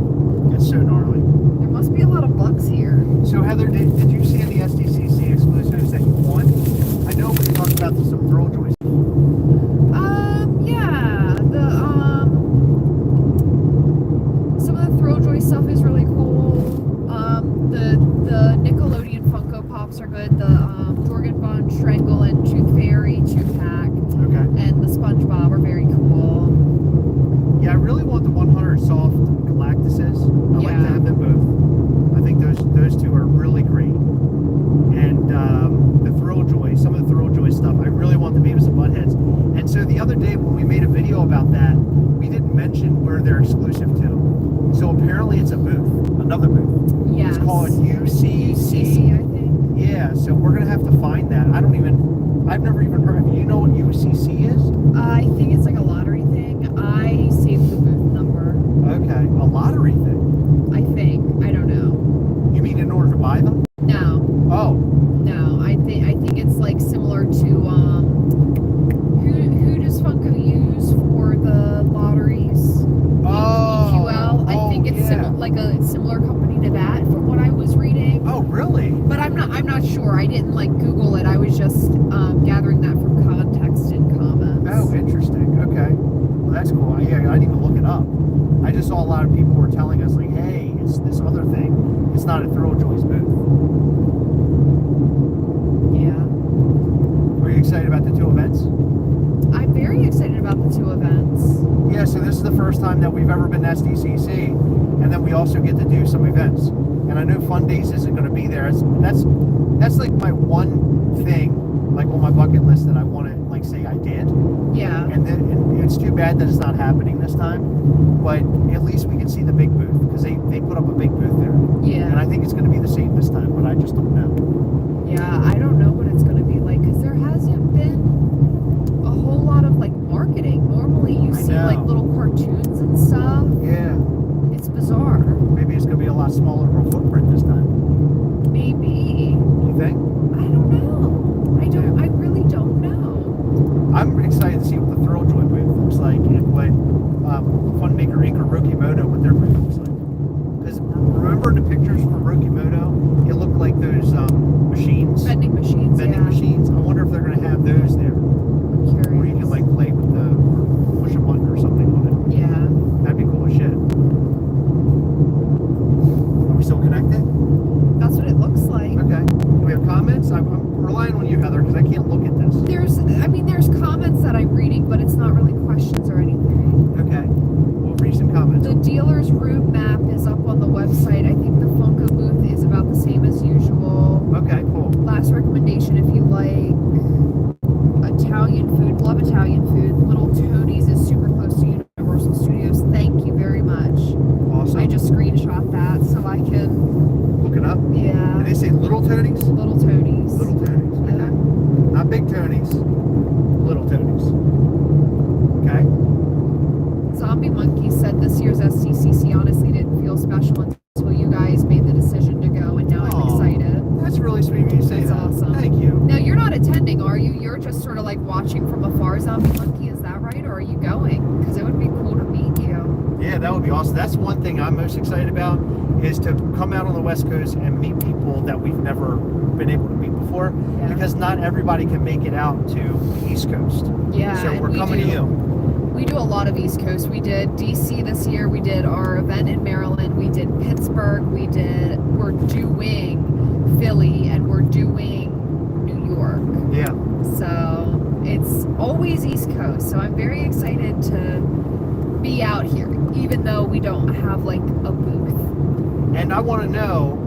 It's so gnarly. There must be a lot of bugs here. So Heather, did you see any SDCC exclusives that you won? I know we talked about some Girl Joys. Yeah. Some of the Thrilljoy stuff is really cool. The Nickelodeon Funko Pops are good. The Jorgen von Strangle and Tooth Fairy 2-pack Okay. and the SpongeBob are very cool. Yeah, I really want the 100 soft Galactuses. I like Yeah. to have them both. I think those two are really great. And the Thrilljoy, some of the Thrilljoy stuff, I really want the Beavis and Buttheads. And so the other day when we made a video about that, we didn't mention where they're exclusive to. So apparently it's a booth, another booth. Yes. It's called UCC. I think. Yeah, so we're gonna have to find that. I've never even heard. You know what UCC is? I think it's like a lottery thing. I saved the booth number. Okay, a lottery thing. I think. I don't know. You mean in order to buy them? No. Oh, No. I think it's like similar to who does Funko use for the lotteries? EQL. I think it's yeah. like a similar company to that from what I was reading. Oh, really? But I'm not sure. I didn't like Google it. I was just gathering that from context and comments. Oh, interesting. Okay. Well, that's cool. Yeah, I didn't even look it up. I just saw a lot of people were telling us like, hey, it's this other thing. It's not a Thrilljoy's booth. Yeah. Are you excited about the two events? I'm very excited about the two events. Yeah, so this is the first time that we've ever been to SDCC, and then we also get to do some events. And I know Fun Days isn't going to be there. That's like my one thing, like on my bucket list that I want to like say I did. Yeah. And it's too bad that it's not happening this time, but at least we can see the big booth because they put up a big booth there. Yeah. And I think it's going to be the same this time, but I just don't know. Yeah, I don't know what it's going to be like because there hasn't been a whole lot of like marketing. Normally you I see know. like little cartoons and stuff. Yeah, It's bizarre. maybe it's going to be a lot smaller of a footprint this time. Maybe. You think? I don't know. I really don't know. I'm excited to see what the Thrilljoy booth looks like and what Funmaker Inc. or Rokimoto, what their booth looks like. Because remember the pictures from Rokimoto? It looked like those machines, Vending machines. vending Yeah. machines. I wonder if they're going to have those there, I'm curious. where you can like play with or push a button or something on it. Yeah. That'd be cool as shit. Are we still connected? That's what it looks like. Okay. Do we have comments? I'm relying on you, Heather, because I can't look at this. There's comments that I'm reading, but it's not really questions or anything. Okay. Well, read some comments. The dealer's room map is up on the website. I think the Funko booth is about the same as usual. Okay, cool. Last recommendation, if you like Italian food, love Italian food, Little Tony's is super close to Universal Studios. Thank you very much. Awesome. I just screenshot that so I can, Look it up. yeah. Did they say Little Tony's? Little Tony's. Little Tony's. Okay. Yeah. Not Big Tony's. Little Tony's. Okay. Zombie Monkey said this year's SDCC honestly didn't feel special until you guys made the decision to go, and now I'm Aw. excited. That's really sweet you're just sort of like watching from afar, Zombie Monkey, is that right? Or are you going? Because it would be cool to meet you. Yeah, that would be awesome. That's one thing I'm most excited about, is to come out on the West Coast and meet people that we've never been able to meet before, Yeah. because not everybody can make it out to the East Coast. Yeah. So and we're coming to you. We do a lot of East Coast. We did DC this year. We did our event in Maryland. We did Pittsburgh. We're doing Philly, and we're doing New York. Yeah. So it's always East Coast. So I'm very excited to be out here, even though we don't have like a booth. And I want to know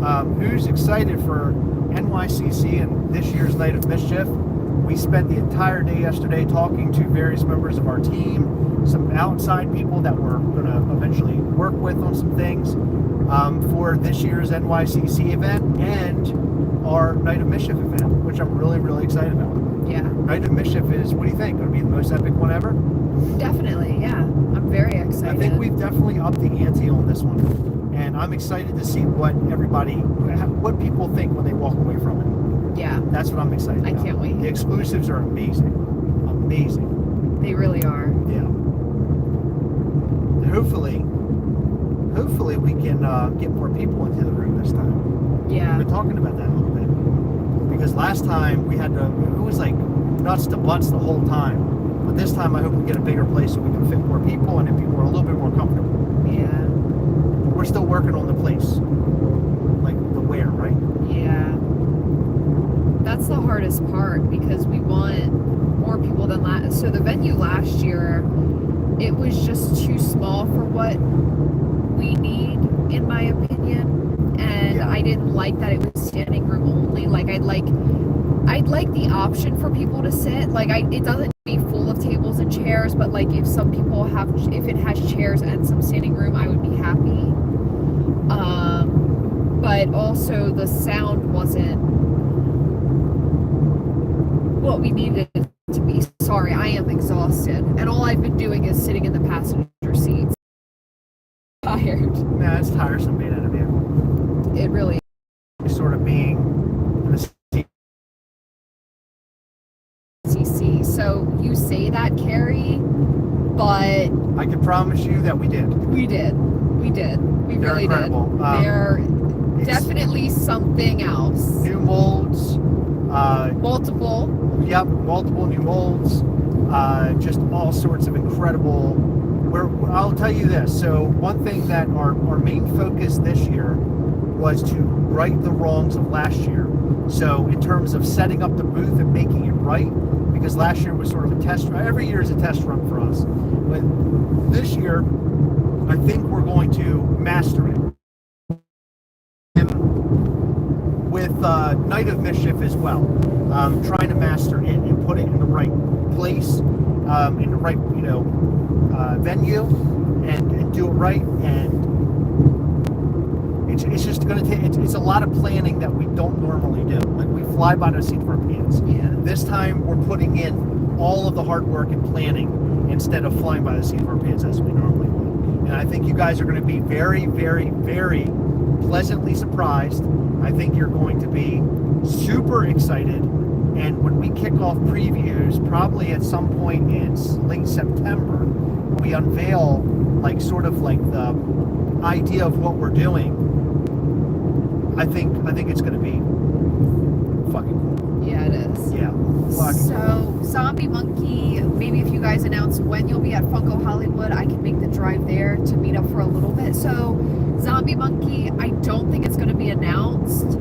who's excited for NYCC and this year's Night of Mischief. We spent the entire day yesterday talking to various members of our team, some outside people that we're going to eventually work with on some things for this year's NYCC event and our Night of Mischief event, which I'm really, really excited about. Yeah. Night of Mischief is, what do you think? Going to be the most epic one ever? Definitely, yeah. I'm very excited. I think we've definitely upped the ante on this one. And I'm excited to see what people think when they walk away from it. Yeah. That's what I'm excited about. I can't wait. The exclusives are amazing. Amazing. They really are. Yeah. Hopefully we can get more people into the room this time. Yeah. We've been talking about that a little bit. Because last time we had to, it was like nuts to butts the whole time. But this time I hope we get a bigger place so we can fit more people and it'd be a little bit more comfortable. Yeah. We're still working on the place. Like the where, right? Yeah. That's the hardest part, because we want more people than last. So the venue last year, it was just too small for what we need, in my opinion. And Yeah. I didn't like that it was standing room only. Like I'd like the option for people to sit. Like it doesn't be full of tables and chairs, but like if it has chairs and some standing room, I would be happy. But also the sound wasn't what we needed it to be. Sorry, I am exhausted, and all I've been doing is sitting in the passenger seats. Tired. Nah, it's tiresome being in a vehicle. It really Sort of being in the seat. CC. So you say that, Carrie, but I can promise you that we did. we did. We They're really incredible. did. They're definitely something else. New molds. Multiple. Yep, multiple new molds. Just all sorts of incredible. I'll tell you this. So one thing that our main focus this year was to right the wrongs of last year. So in terms of setting up the booth and making it right, because last year was sort of a test run. Every year is a test run for us. But this year, I think we're going to master it. And with Night of Mischief as well, trying to master it and put it in the right place, in the right, venue, and do it right. And it's just going to take, it's a lot of planning that we don't normally do. Like we fly by the seat of our pants. Yeah. This time we're putting in all of the hard work and planning instead of flying by the seat of our pants as we normally would. And I think you guys are going to be very, very, very pleasantly surprised. I think you're going to be super excited. And when we kick off previews, probably at some point in late September, we unveil like sort of like the idea of what we're doing. I think it's going to be fucking cool. Yeah, it is. Yeah. So, Zombie Monkey, maybe if you guys announce when you'll be at Funko Hollywood, I can make the drive there to meet up for a little bit. So, Zombie Monkey, I don't think it's going to be announced,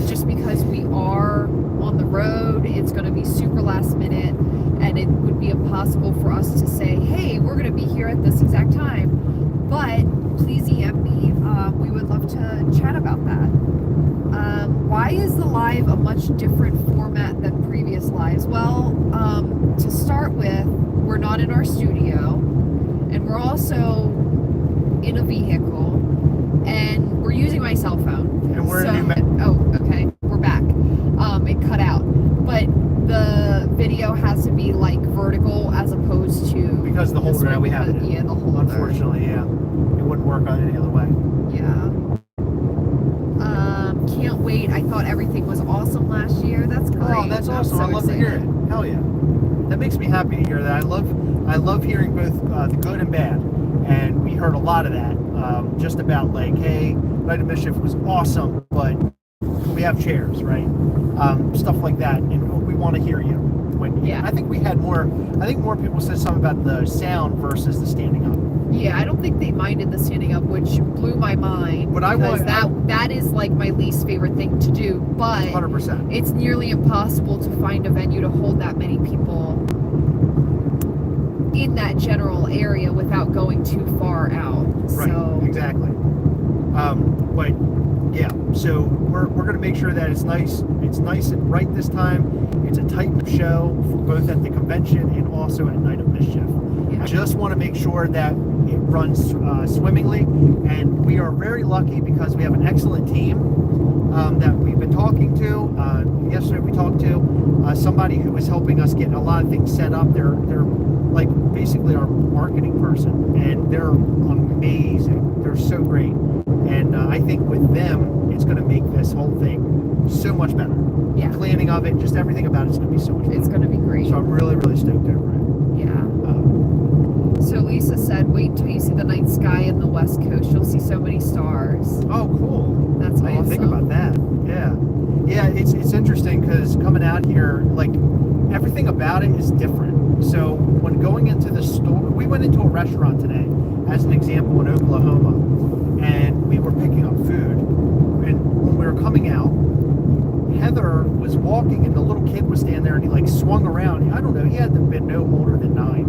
just because we are on the road. It's going to be super last minute, and it would be impossible for us to say, hey, we're going to be here at this exact time. But please EM me. We would love to chat about that. Why is the live a much different format than previous lives? Well, to start with, we're not in our studio, and we're also in a vehicle, and we're using my cell phone. And we're okay, we're back. It cut out, but the video has to be like vertical as opposed to because the holder that we have it in. Yeah, the holder. Unfortunately, yeah, it wouldn't work on any other way. Yeah. can't wait. I thought everything was awesome last year. That's great. Oh, that's awesome. So I love to hear it. excited. Hell yeah. That makes me happy to hear that. I love hearing both the good and bad. And we heard a lot of that. Just about like, hey, Night of Mischief was awesome, but we have chairs, right? Stuff like that. And we want to hear you. Yeah. I think more people said something about the sound versus the standing up. Yeah, I don't think they minded the standing up, which blew my mind. But that is like my least favorite thing to do. But 100%. it's nearly impossible to find a venue to hold that many people in that general area without going too far out. Right. So Exactly. But yeah, so we're going to make sure that it's nice. It's nice and bright this time. It's a tight show for both at the convention and also at Night of Mischief. Yeah. I just want to make sure that it runs swimmingly, and we are very lucky because we have an excellent team that we've been talking to. Yesterday we talked to somebody who was helping us get a lot of things set up. They're like basically our marketing person, and they're amazing. They're so great, and I think with them, it's going to make this whole thing so much better. yeah, Planning of it, just everything about it's going to be so much better. it's going to be great. So I'm really, really stoked over it. Yeah. So Lisa said, wait till you see the night sky in the West Coast. You'll see so many stars. Oh, cool. That's I didn't think awesome. about that. Yeah. Yeah, it's interesting because coming out here, like, everything about it is different. So when going into the store, we went into a restaurant today, as an example, in Oklahoma, and we were picking up food. And when we were coming out, Heather was walking, and the little kid was standing there, and he, like, swung around. I don't know, he had to have been no older than 9.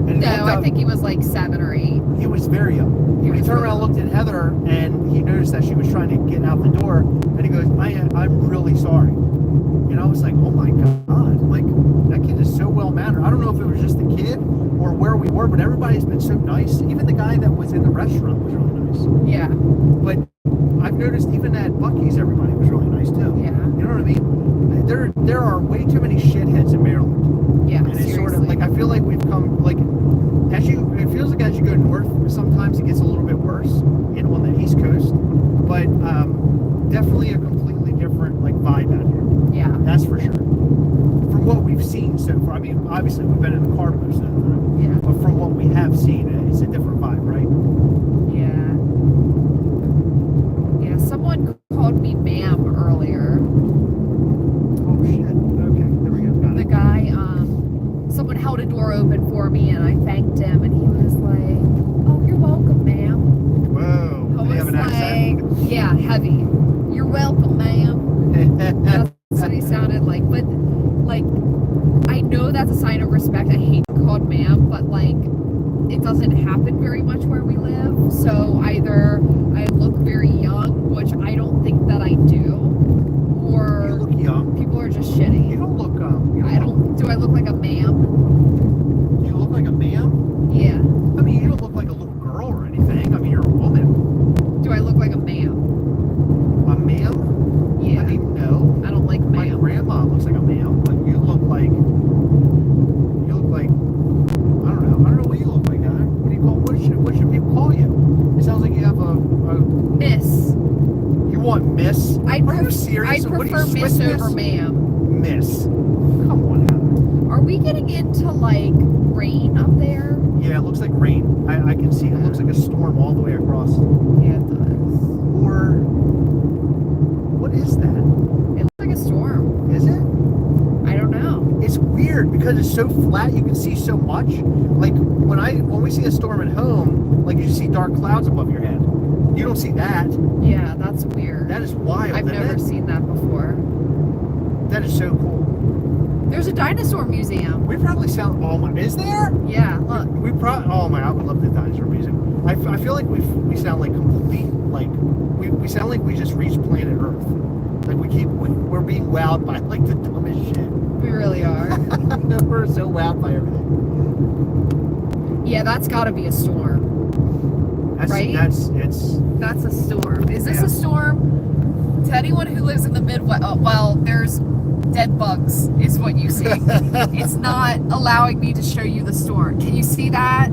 And No, I think he was like 7 or 8. he was very young. He turned around, looked at Heather, and he noticed that she was trying to get out the door, and he goes, I'm really sorry. And I was like, oh my God, like, that kid is so well-mannered. I don't know if it was just the kid or where we were, but everybody's been so nice. Even the guy that was in the restaurant was really nice. Yeah. But I've noticed even at Buc-ee's, everybody was really nice too. Yeah. You know what I mean? There are way too many shitheads in Maryland. Yeah. And it's Seriously. sort of like, I feel like we've come, like, it feels like as you go north, sometimes it gets a little bit worse on the East Coast, but definitely a completely different, like, vibe out here. Yeah. That's for sure. From what we've seen so far, I mean, obviously we've been in the car most of the time, Yeah. but from what we have seen, it's a different vibe, right? Yeah. Yeah. Someone called me ma'am earlier. Oh shit. Okay, there we go. Got The it. guy, someone held a door open for me, and I thanked him, and he was like, "Oh, you're welcome, ma'am." Whoa. I Did he have was an accent? like, "Yeah, heavy. You're welcome, ma'am." That's what he sounded like. But, like, I know that's a sign of respect. I hate being called ma'am, but, like, it doesn't happen very much where we live. So either I look very young, which I don't think that I do, You or look young. people are just You shitty. don't look, Do I look like a ma'am? You look like a ma'am? Yeah. I mean, you don't look like a little girl or anything. I mean, you're a woman. Do I look like a ma'am? A ma'am? Yeah. I mean, no. I don't like My ma'am. grandma looks like a ma'am, but you look like, I don't know what you look like, Heather. What should people call you? It sounds like you have a Miss. you want Miss? I Are you serious? I What are you, prefer Miss Swiss over ma'am. Miss. Come on, Heather. Are we getting into like rain up there? Yeah, it looks like rain. I can see it. It looks like a storm all the way across. Yeah, it does. Or what is that? It looks like a storm. Is it? I don't know. It's weird because it's so flat. You can see so much. Like when we see a storm at home, like you see dark clouds above your head. You don't see that. Yeah, that's weird. That is wild. I've isn't never it? seen that before. That is so cool. There's a dinosaur museum. We probably sound. Oh my! Is there? Yeah, look. We probably. Oh my! I would love the dinosaur museum. I feel like we sound like complete. Like we sound like we just reached planet Earth. Like we're being wowed by like the dumbest shit. We really are. We're so wowed by everything. Yeah, that's got to be a storm. Right? It's That's a storm. Is this Yeah. a storm? To anyone who lives in the Midwest, well, there's dead bugs, is what you see. It's not allowing me to show you the storm. Can you see that?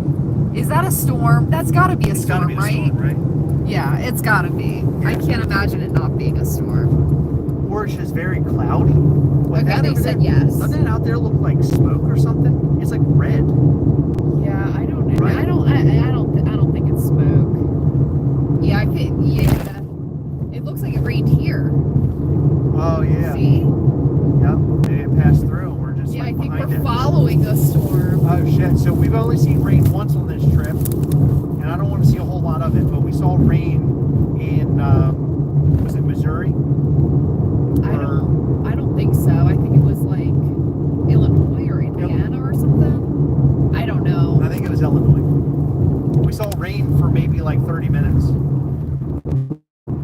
Is that a storm? That's got to be a it's gotta storm, be a right? storm, right? Yeah, it's gotta be. I can't imagine it not being a storm. Or it's just very cloudy. Like Okay, that they over said there, yes. Doesn't that out there look like smoke or something? It's like red. Yeah, I don't know. Right? I don't think it's smoke. Yeah, I could. Yeah, it looks like it rained here. Oh yeah. See? Yep. Maybe it passed through and we're just Yeah, like I think behind we're it. following a storm. Oh shit. So we've only seen rain once on this trip, and I don't want to see a whole lot of it, but we saw rain in was it Missouri? I don't think so. I think it was like Illinois or Indiana or something. I don't know. I think it was Illinois. We saw rain for maybe like 30 minutes.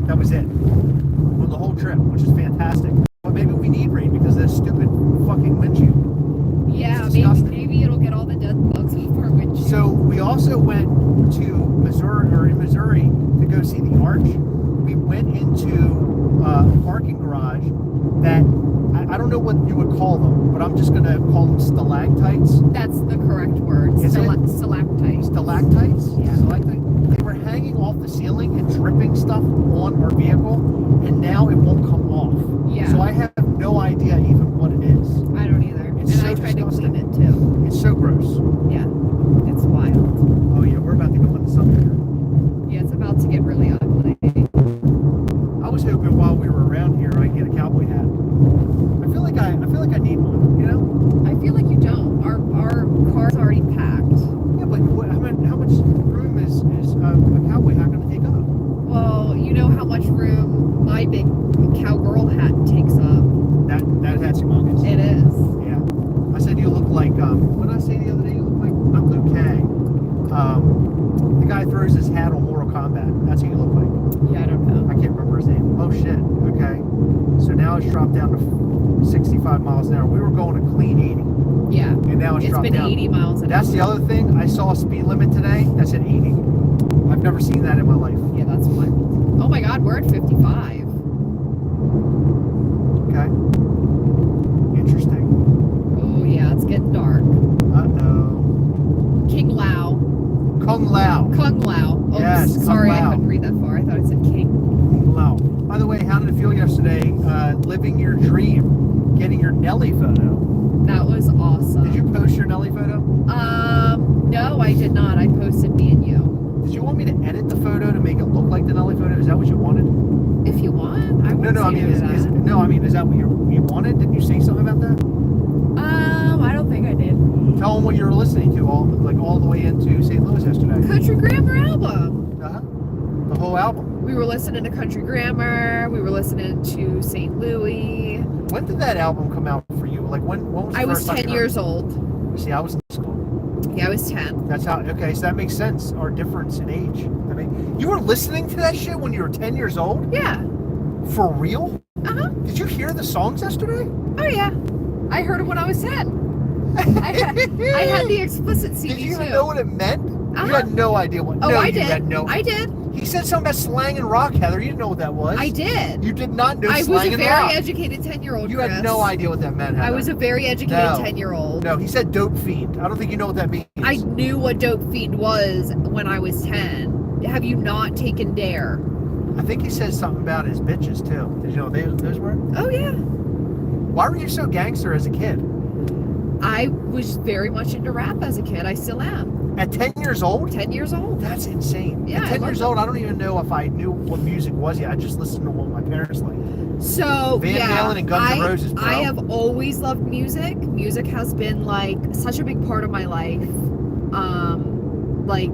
That was it. On the whole trip, which is fantastic. But maybe we need rain because of this stupid fucking windshield. Yeah, maybe it'll get all the dead bugs off our windshield. So we also went to Missouri to go see the Arch. We went into a parking garage that I don't know what you would call them, but I'm just going to call them stalactites. That's the correct word. Is it? Stalactites. Stalactites? Yeah. Stalactites. They were hanging off the ceiling and dripping stuff on our vehicle, and now it won't come off. Yeah. So I have no idea even what it is. I don't either. It's and so I tried disgusting. to clean it too. It's so gross. Yeah. It's wild. Oh yeah, we're about to go into something. Yeah, it's about to get really ugly. I was hoping while we were around here I'd get a cowboy hat. I feel like I need one, you know? I feel like you don't. Our car's already packed. Yeah, but how much room is a cowboy hat going to take up? Well, you know how much room my big cowgirl hat takes up. That hat's humongous. It is. Yeah. I said you look like what did I say the other day? You look like not Liu Kang. The guy throws his hat on Mortal Kombat. That's who you look like. Yeah, I don't know. I can't remember his name. Oh shit. Okay. So now it's dropped down to 65 miles an hour. We were going a clean 80. Yeah. And now it's dropped been down. 80 miles an hour. That's the other thing. I saw a speed limit today. That's at 80. I've never seen that in my life. Yeah, that's wild. Oh my God, we're at 55. Okay. Interesting. Oh yeah, it's getting dark. Uh-oh. King Lao. Kung Lao. Kung Lao. Oh, Yes, Kung sorry, I Lao. couldn't read that far. I thought it said king. Kung Lao. By the way, how did it feel yesterday living your dream, getting your Nelly photo? That was awesome. Did you post your Nelly photo? No, I did not. I posted me and you. Did you want me to edit the photo to make it look like the Nelly photo? Is that what you wanted? If you want, I would. No, I mean, is that what you wanted? Didn't you say something about that? I don't think I did. Tell them what you were listening to all the way into St. Louis yesterday. Country Grammar album. Uh-huh. The whole album. We were listening to Country Grammar. We were listening to St. Louis. When did that album come out for you? Like when was the I was first time 10 you heard years it? old. See, I was in school. Yeah, I was 10. That's how. Okay, so that makes sense. Our difference in age. I mean, you were listening to that shit when you were 10 years old? Yeah. For real? Uh-huh. Did you hear the songs yesterday? Oh, yeah. I heard it when I was 10. I had the explicit CD Did you too. even know what it meant? Uh-huh. You had no idea what. Oh, no, I you did. Had no. I did. He said something about slang and rock, Heather. You didn't know what that was. I did. You did not know I was slang a and very rock. educated 10-year-old. You Chris. had no idea what that meant, Heather. I was a very educated 10-year-old. No, he said dope fiend. I don't think you know what that means. I knew what dope fiend was when I was 10. Have you not taken Dare? I think he said something about his bitches too. Did you know those were? Oh yeah. Why were you so gangster as a kid? I was very much into rap as a kid. I still am. At 10 years old? 10 years old. That's insane. Yeah, At 10 years old, I don't even know if I knew what music was yet. I just listened to what my parents liked. So Van Halen and Guns N' Roses, bro. I have always loved music. Music has been like such a big part of my life. Like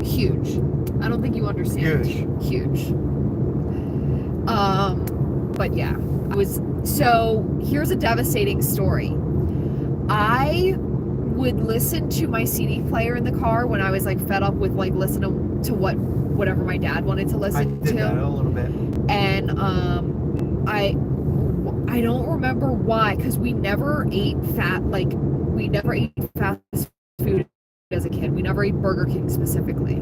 huge. I don't think you understand. Huge. But yeah, so here's a devastating story. I would listen to my CD player in the car when I was like fed up with like listening to whatever my dad wanted to listen to. I did that a little bit. And I don't remember why, because we never ate fast food as a kid. We never ate Burger King specifically.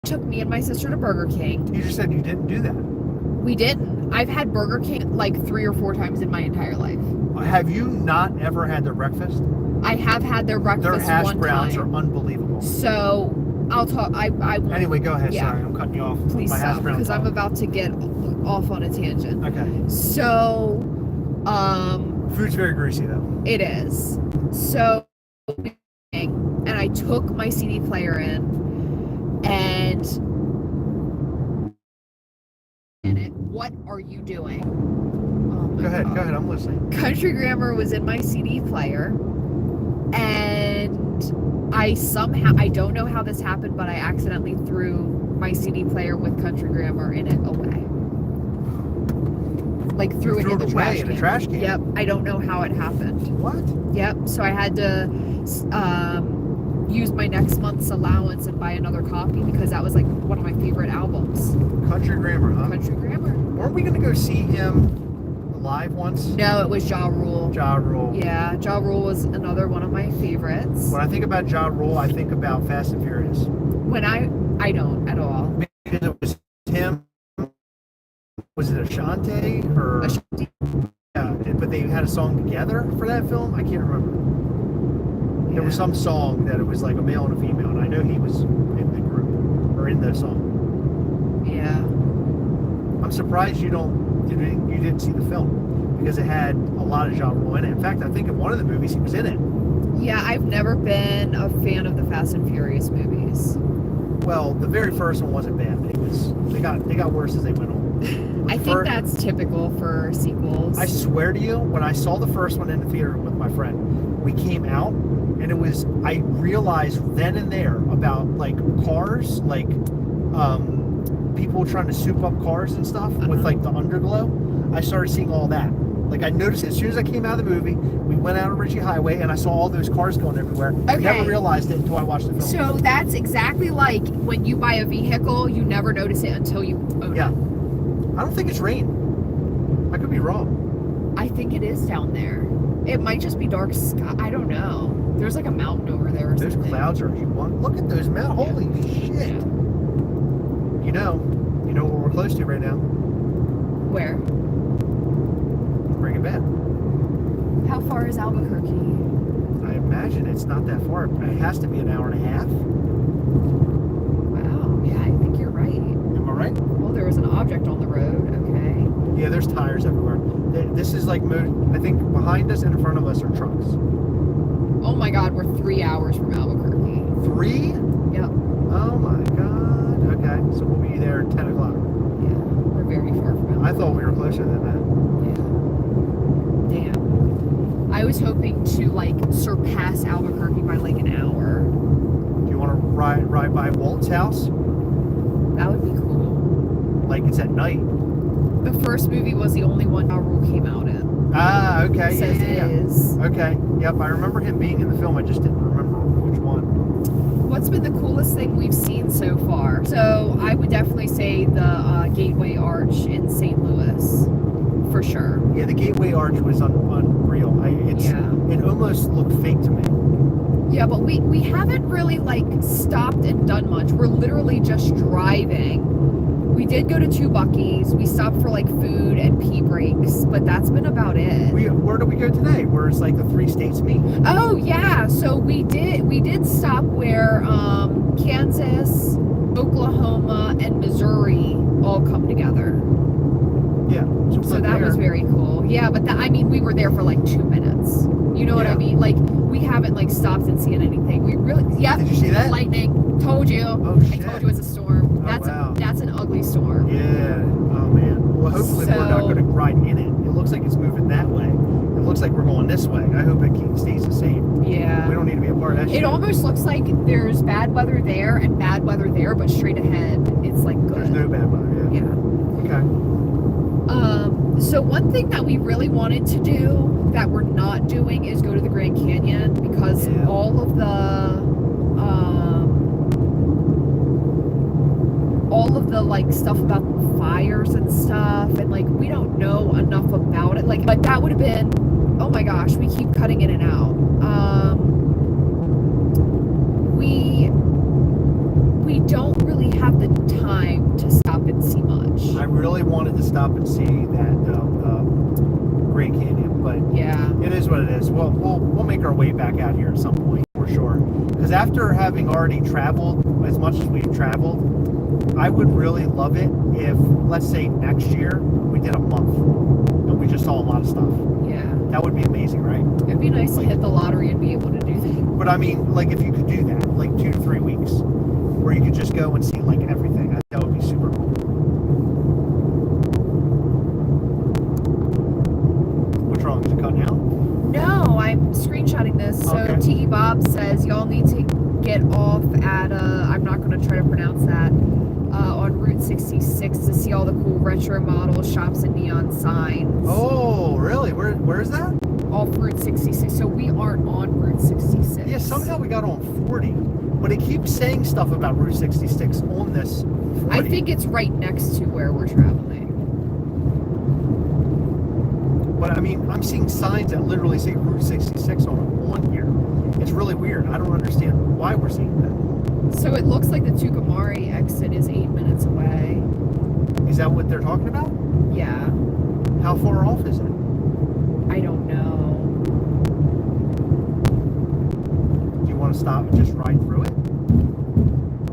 Took me and my sister to Burger King. You just said you didn't do that. We didn't. I've had Burger King like 3 or 4 times in my entire life. Have you not ever had their breakfast? I have had their breakfast Their hash one browns time. are unbelievable. So I'll talk. I won't. Anyway, go ahead. Yeah. Sorry, I'm cutting you off. Please My hash stop, brown because I'm talk. about to get off on a tangent. Okay. So, Food's very greasy though. it is. So, and I took my CD player in, and what are you doing? Oh my Go ahead. God. Go ahead. I'm listening. Country Grammar was in my CD player, and I don't know how this happened, but I accidentally threw my CD player with Country Grammar in it away. Like threw it in the trash can. In a trash can. Yep, I don't know how it happened. What? Yep, so I had to use my next month's allowance and buy another copy, because that was like one of my favorite albums. Country Grammar, huh? Country Grammar. Weren't we gonna go see him live once? No, it was Ja Rule. Ja Rule. Yeah, Ja Rule was another one of my favorites. When I think about Ja Rule, I think about Fast and Furious. When I don't at all. Because it was him. Was it Ashanti or? Ashanti. Yeah, but they had a song together for that film. I can't remember. There was some song that it was like a male and a female, and I know he was in the group or in the song. Yeah. I'm surprised you didn't see the film, because it had a lot of Ja Rule in it. In fact, I think in one of the movies he was in it. Yeah, I've never been a fan of the Fast and Furious movies. Well, the very first one wasn't bad. They got worse as they went on. I think that's typical for sequels. I swear to you, when I saw the first one in the theater with my friend, we came out, and I realized then and there about like cars, like people trying to soup up cars and stuff with like the underglow. I started seeing all that. Like I noticed it as soon as I came out of the movie, we went out on Ritchie Highway, and I saw all those cars going everywhere. I never realized it until I watched the film. So that's exactly like when you buy a vehicle, you never notice it until you own it. I don't think it's rain. I could be wrong. I think it is down there. It might just be dark sky. I don't know. There's like a mountain over there or those something. Clouds are humongous. Look at those mountains. Holy shit. Yeah. You know what we're close to right now? Where? Breaking Bad. How far is Albuquerque? I imagine it's not that far. It has to be an hour and a half. Wow. Yeah, I think you're right. Am I right? Well, there was an object on the road. Okay. Yeah, there's tires everywhere. This is like, I think behind us and in front of us are trucks. Oh my God, we're 3 hours from Albuquerque. 3? Yep. Oh my God. Okay, so we'll be there at 10 o'clock. Yeah, we're very far from Albuquerque. I thought we were closer than that. Yeah. Damn. I was hoping to like surpass Albuquerque by like an hour. Do you want to ride by Walt's house? That would be cool. Like it's at night. The first movie was the only one Ja Rule came out in. Ah, okay. Says Yeah. it is. Okay. Yep, I remember him being in the film. I just didn't remember which one. What's been the coolest thing we've seen so far? So I would definitely say the Gateway Arch in St. Louis, for sure. Yeah, the Gateway Arch was unreal. It almost looked fake to me. Yeah, but we haven't really like stopped and done much. We're literally just driving. We did go to 2 Buc-ee's. We stopped for like food and pee breaks, but that's been about it. Where did we go today? Where it's like the 3 states meet? Oh yeah, so we did stop where Kansas, Oklahoma, and Missouri all come together. Yeah. So that was very cool. Yeah, but we were there for like 2 minutes. You know what I mean? Like we haven't like stopped and seen anything. We really Did you see that? Lightning. Told you. Oh shit. I told you it's a storm. Oh, That's an ugly storm. Yeah. Oh man. Well, hopefully we're not going to ride in it. It looks like it's moving that way. It looks like we're going this way. I hope it stays the same. Yeah. We don't need to be a part of that shit. It almost looks like there's bad weather there and bad weather there, but straight ahead it's like good. There's no bad weather. Yeah. Okay. So one thing that we really wanted to do that we're not doing is go to the Grand Canyon, because all of the like stuff about the fires and stuff, and like we don't know enough about it. Like, but that would have been, oh my gosh, we keep cutting in and out. We don't really have the time to stop and see much. I really wanted to stop and see that Grand Canyon, but yeah, it is what it is. We'll make our way back out here at some point for sure. Because after having already traveled as much as we've traveled, I would really love it if, let's say next year, we did a month and we just saw a lot of stuff. Yeah. That would be amazing, right? It'd be nice to hit the lottery and be able to do that. But I mean, like if you could do that, like 2 to 3 weeks, where you could just go and see like everything, I think that would be super cool. What's wrong? Is it cutting out? No, I'm screenshotting this. So Okay. Tiki Bob says y'all need to get off at I'm not going to try to pronounce that, on Route 66 to see all the cool retro models, shops, and neon signs. Oh, really? Where is that? Off Route 66. So we aren't on Route 66. Yeah, somehow we got on 40, but it keeps saying stuff about Route 66 on this 40. I think it's right next to where we're traveling. But I mean, I'm seeing signs that literally say Route 66 on here. It's really weird. I don't understand why we're seeing that. So it looks like the Tucumari exit is 8 minutes away. Is that what they're talking about? Yeah. How far off is it? I don't know. Do you want to stop and just ride through it?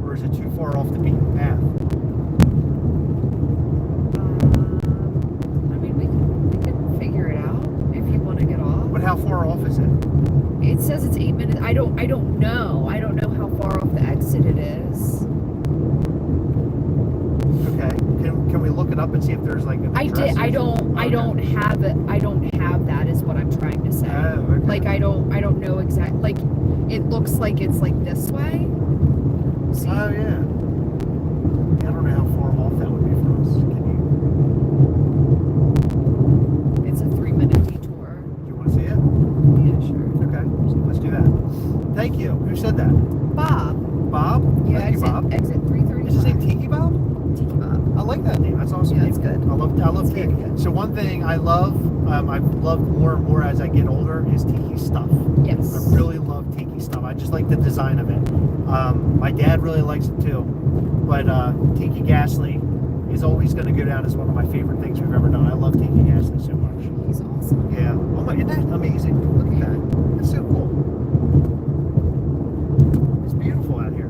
Or is it too far off the beaten path? I mean, we can figure it out if you want to get off. But how far off is it? It says it's 8 minutes. I don't know. I don't know how far off the exit it is. Okay. Can we look it up and see if there's like an address? I don't have it. I don't have that is what I'm trying to say. Oh, okay. Like I don't know exactly. Like it looks like it's like this way. See? Oh, yeah. I don't know how far off that would be for us. Can you? It's a 3-minute detour. Do you want to see it? Yeah, sure. Okay. So let's do that. Thank you. Who said that? Bob. Bob? Yeah, Thank you, Bob. exit 335. Is his name Tiki Bob? Tiki Bob. I like that name. That's awesome. Yeah, name. it's good. I love It's Tiki. very good. So one thing I've loved more and more as I get older is Tiki stuff. Yes. I really love Tiki stuff. I just like the design of it. My dad really likes it too. But Tiki Ghastly is always going to go down as one of my favorite things we've ever done. I love Tiki Ghastly so much. He's awesome. Yeah. Oh my, isn't that amazing? Look at that. That's so cool. It's beautiful out here.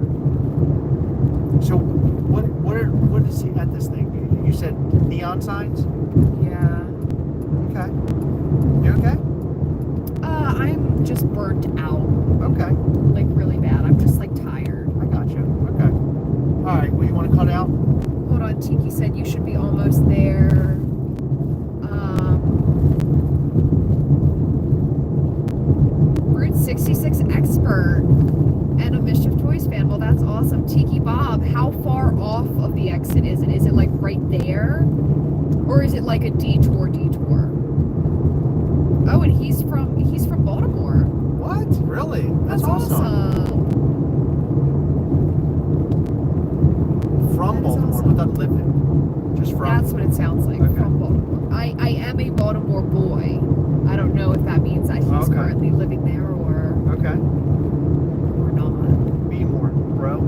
So what is he at this thing? You said neon signs? Yeah. Okay. You okay? I'm just burnt out. Okay. Like really bad. I'm just like tired. I got you. Okay. All right. Well, you want to cut out? Hold on. Tiki said you should be almost there. Route 66 expert and a Mischief Toys fan. Well, that's awesome. Tiki Bob, how far off of the exit is it? Is it like right there? Or is it like a detour? Oh, and he's from Baltimore. What? Really? That's awesome. From That is Baltimore, awesome. but doesn't live there. Just from. That's what it sounds like, Okay. from Baltimore. I am a Baltimore boy. I don't know if that means that he's Okay. currently living there or Okay. not. Be more, bro.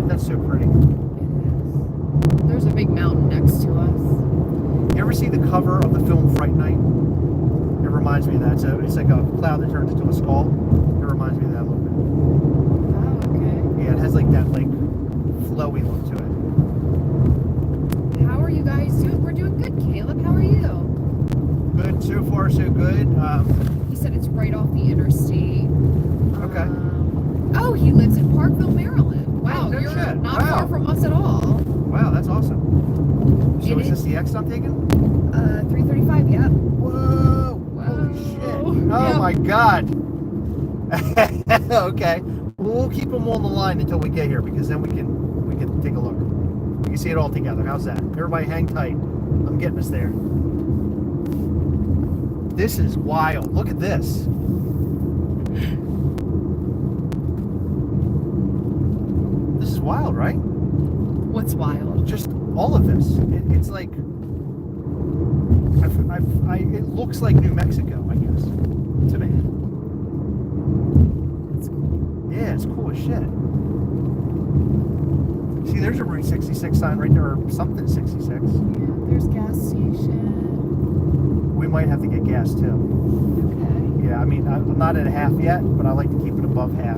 That's so pretty. It is. There's a big mountain next to us. You ever see the cover of the film Fright Night? It reminds me of that. It's like a cloud that turns into a skull. It reminds me of that a little bit. Oh, okay. Yeah, it has like that like flowy look to it. How are you guys doing? We're doing good, Caleb. How are you? Good, so far so good. He said it's right off the interstate. Okay. Oh, he lives in Parkville, Maryland. Wow, Oh, no you're shit. not Wow. far from us at all. Wow, that's awesome. So It is this is. the exit I'm taking? 335, yep. Whoa! Holy shit! Oh Yeah. my god! Okay, we'll keep them on the line until we get here because then we can take a look. We can see it all together. How's that? Everybody, hang tight. I'm getting us there. This is wild. Look at this. This is wild, right? What's wild? Just all of this. It's like it looks like New Mexico, I guess, to me. That's cool. Yeah, it's cool as shit. See, there's a Route 66 sign right there, or something 66. Yeah, there's gas station. We might have to get gas too. Okay. Yeah, I mean, I'm not at a half yet, but I like to keep it above half,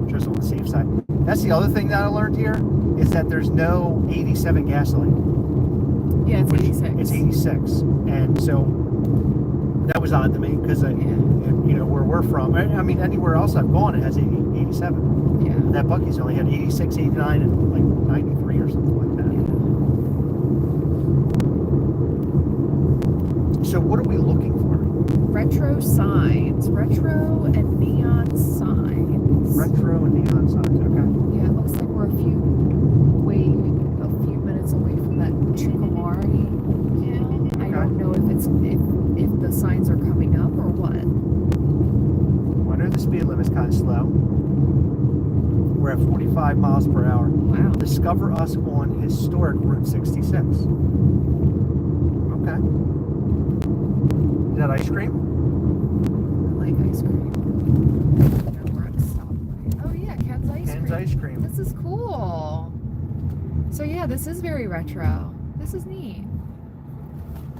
just on the safe side. That's the other thing that I learned here, is that there's no 87 gasoline. Yeah, it's 86. It's 86. And so that was odd to me, because, you know, where we're from, I mean, anywhere else I've gone, it has 87. Yeah. That Buc-ee's only had 86, 89, and like 93 or something like that. So what are we looking for? Retro signs. Retro and neon signs. Retro and neon signs, okay. Yeah, it looks like we're a few minutes away from that Chukamari. Yeah. I don't know if the signs are coming up or what. I know the speed limit's kind of slow. We're at 45 miles per hour. Wow. Discover us on historic Route 66. Okay. Is that ice cream? I like ice cream. We're at a stoplight. Oh yeah, Ken's ice cream. Ken's ice cream. This is cool. So yeah, this is very retro. This is neat.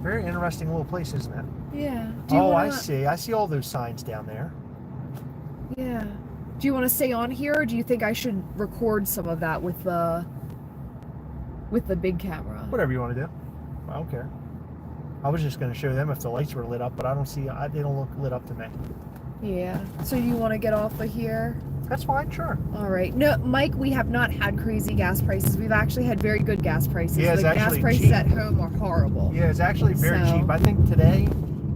Very interesting little place, isn't it? Yeah. I see. I see all those signs down there. Yeah. Do you want to stay on here, or do you think I should record some of that with the big camera? Whatever you want to do. I don't care. I was just going to show them if the lights were lit up, but I don't see. They don't look lit up to me. Yeah. So you want to get off of here? That's fine. Sure. All right. No, Mike, we have not had crazy gas prices. We've actually had very good gas prices. Yeah, it's the actually gas prices cheap. at home are horrible. Yeah, it's actually very cheap. I think today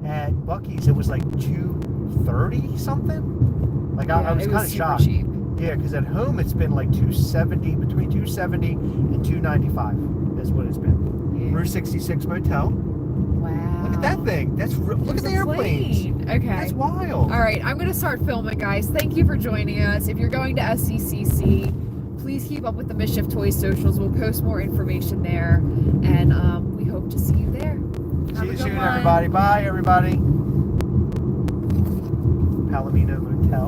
at Buc-ee's it was like $2.30 something. Like I was kind of shocked. Cheap. Yeah, because at home it's been like $2.70, between $2.70 and $2.95 is what it's been. Yeah. Route 66 Motel. Wow. Look at that thing. Look at the airplanes. Okay. That's wild. All right, I'm going to start filming, guys. Thank you for joining us. If you're going to SDCC, please keep up with the Mischief Toys socials. We'll post more information there, and we hope to see you there. See you soon, everybody. Bye, everybody. Palomino Motel.